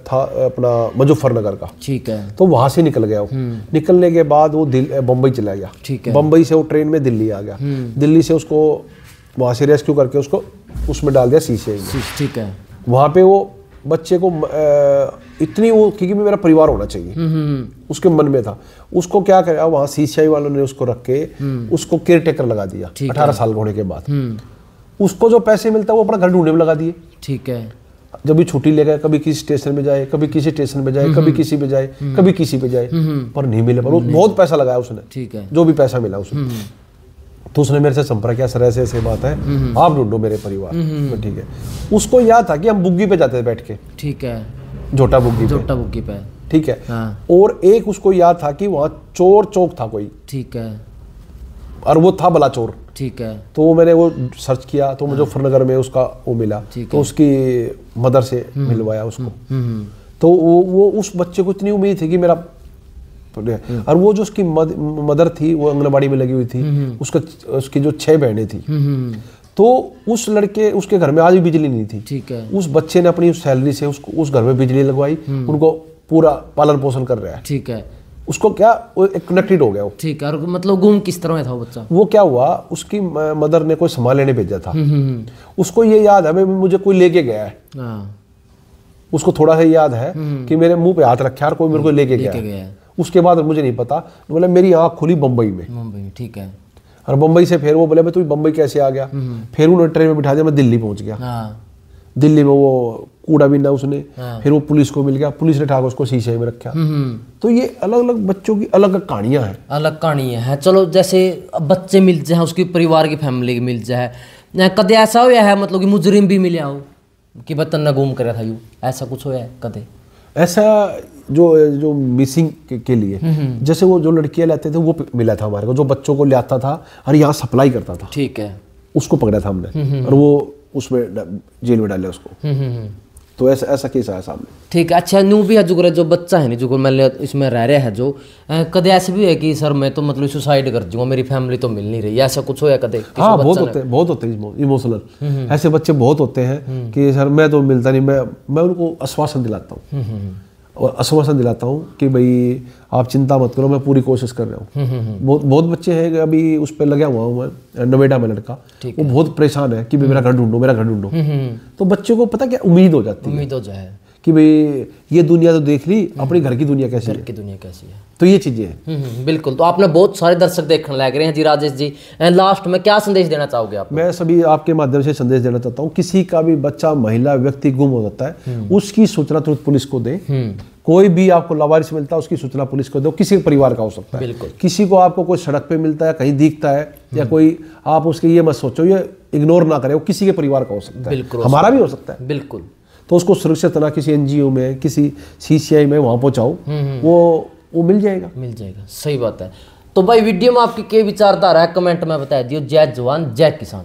A: था अपना मुजफ्फरनगर का।
B: ठीक है।
A: तो वहां से निकल गया वो। निकलने के बाद वो बम्बई चला गया।
B: ठीक है।
A: बम्बई से वो ट्रेन में दिल्ली आ गया। दिल्ली से उसको वहां से रेस्क्यू करके उसको उसमें डाल दिया सीसीआई में।
B: ठीक है।
A: वहां पे वो बच्चे को इतनी वो, क्योंकि मेरा परिवार होना चाहिए, उसके मन में था। उसको क्या करा, वहां सीसीआई वालों ने उसको रख के उसको केयर टेकर लगा दिया 18 साल होने के बाद। उसको जो पैसे मिलता है वो अपना घर ढूंढने में लगा दिए।
B: ठीक है।
A: जब भी छुट्टी ले गए, कभी किसी स्टेशन में जाए, कभी किसी स्टेशन पे जाए, कभी किसी पे जाए, कभी किसी पे जाए, पर नहीं मिले। पर वो बहुत पैसा लगाया उसने,
B: ठीक है,
A: जो भी पैसा मिला उसने। तो उसने मेरे से संपर्क किया, सर ऐसे ऐसे बात है, आप ढूंढो मेरे परिवार में, ठीक है। उसको याद था कि हम बुग्गी पे जाते थे बैठ के,
B: ठीक है,
A: झोटा बुग्गी
B: पे,
A: ठीक है।
B: हाँ।
A: और एक उसको याद था कि वहाँ चोर चौक था कोई,
B: ठीक है,
A: और वो था बला चोर,
B: ठीक है।
A: तो मैंने वो सर्च किया तो मुजफ्फरनगर में उसका वो मिला, तो उसकी मदर से मिलवाया उसको। तो वो उस बच्चे को इतनी उम्मीद थी कि मेरा, और वो जो उसकी मदर थी वो आंगनबाड़ी में लगी हुई थी, उसकी जो 6 बहनें थी, तो उस लड़के, उसके घर में आज भी बिजली नहीं थी,
B: ठीक है।
A: उस बच्चे ने अपनी सैलरी से उस घर में बिजली लगवाई, उनको पूरा पालन पोषण कर रहा है,
B: ठीक है।
A: उसको क्या कनेक्टेड हो गया वो,
B: ठीक है। और मतलब गुम किस तरह था वो बच्चा?
A: वो क्या हुआ, उसकी मदर ने कोई सामान लेने भेजा था, उसको ये याद है मुझे कोई लेके गया है, उसको थोड़ा सा याद है कि मेरे मुंह पे हाथ रखा और कोई मेरे को लेके गया है। उसके बाद मुझे नहीं पता, बोले मेरी आँख खुली बम्बई में,
B: ठीक है।
A: और बम्बई से फिर वो बोले तू बम्बई कैसे आ गया, फिर उन्होंने ट्रेन में बिठा दिया, मैं दिल्ली पहुंच गया। दिल्ली में वो कूड़ा बिना उसने, फिर वो पुलिस को मिल गया, पुलिस ने ठाकर उसको शीशे में रखा। तो ये अलग अलग बच्चों की अलग अलग कहानियां हैं,
B: अलग कहानियां हैं। चलो जैसे बच्चे मिल जाए, उसकी परिवार की फैमिली मिल जाए, कदे ऐसा होया है मतलब कि मुजरिम भी मिले हो कि बतन न गुम करा था यू, ऐसा कुछ होया है कदे?
A: ऐसा जो मिसिंग के लिए जैसे वो जो लड़कियां लाते थे वो मिला था हमारे को, जो बच्चों को लाता था और यहाँ सप्लाई करता था,
B: ठीक है,
A: उसको पकड़ा था हमने और वो उसमें जेल में डाले उसको। तो ऐसा केस आया सामने,
B: ठीक है। अच्छा, न्यू भी है जो बच्चा है नहीं जो मैं इसमें रह रहा है, जो कदे ऐसे भी है कि सर मैं तो मतलब सुसाइड कर दूंगा, मेरी फैमिली तो मिल नहीं रही, ऐसा कुछ हो या कदे?
A: हाँ, बहुत होते हैं इमोशनल, ऐसे बच्चे बहुत होते हैं कि सर मैं तो मिलता नहीं, मैं उनको आश्वासन दिलाता हूँ और आश्वासन दिलाता हूँ कि भाई आप चिंता मत करो, मैं पूरी कोशिश कर रहा हूँ। बहुत बच्चे हैं, अभी उस पर लगा हुआ हूँ मैं, नोएडा में लड़का, वो बहुत परेशान है कि भाई मेरा घर ढूंढो, मेरा घर ढूंढो। तो बच्चे को पता क्या उम्मीद हो जाती है,
B: उम्मीद हो जाए कि
A: भाई ये दुनिया तो देख ली, अपनी घर की दुनिया कैसी है,
B: घर की दुनिया कैसी है।
A: तो ये चीजें हैं।
B: बिल्कुल। तो आपने बहुत सारे दर्शक देखने लग रहे हैं जी राजेश जी, लास्ट में क्या संदेश देना चाहोगे आप?
A: मैं सभी आपके माध्यम से संदेश देना चाहता हूँ, किसी का भी बच्चा, महिला, व्यक्ति गुम हो जाता है, उसकी सूचना तुरंत पुलिस को दे। कोई भी आपको लावारिस मिलता है उसकी सूचना पुलिस को दो, किसी परिवार का हो सकता है। किसी को आपको कोई सड़क पे मिलता है, कहीं दिखता है या कोई, आप उसके ये मत सोचो, ये इग्नोर ना करें, वो किसी के परिवार का हो सकता है, हमारा भी हो सकता है।
B: बिल्कुल।
A: तो उसको सुरक्षित ना किसी NGO में, किसी CCI में वहाँ पहुँचाओ, वो मिल जाएगा।
B: सही बात है। तो भाई वीडियो में आपकी क्या विचारधारा है कमेंट में बता दियो। जय जवान जय किसान।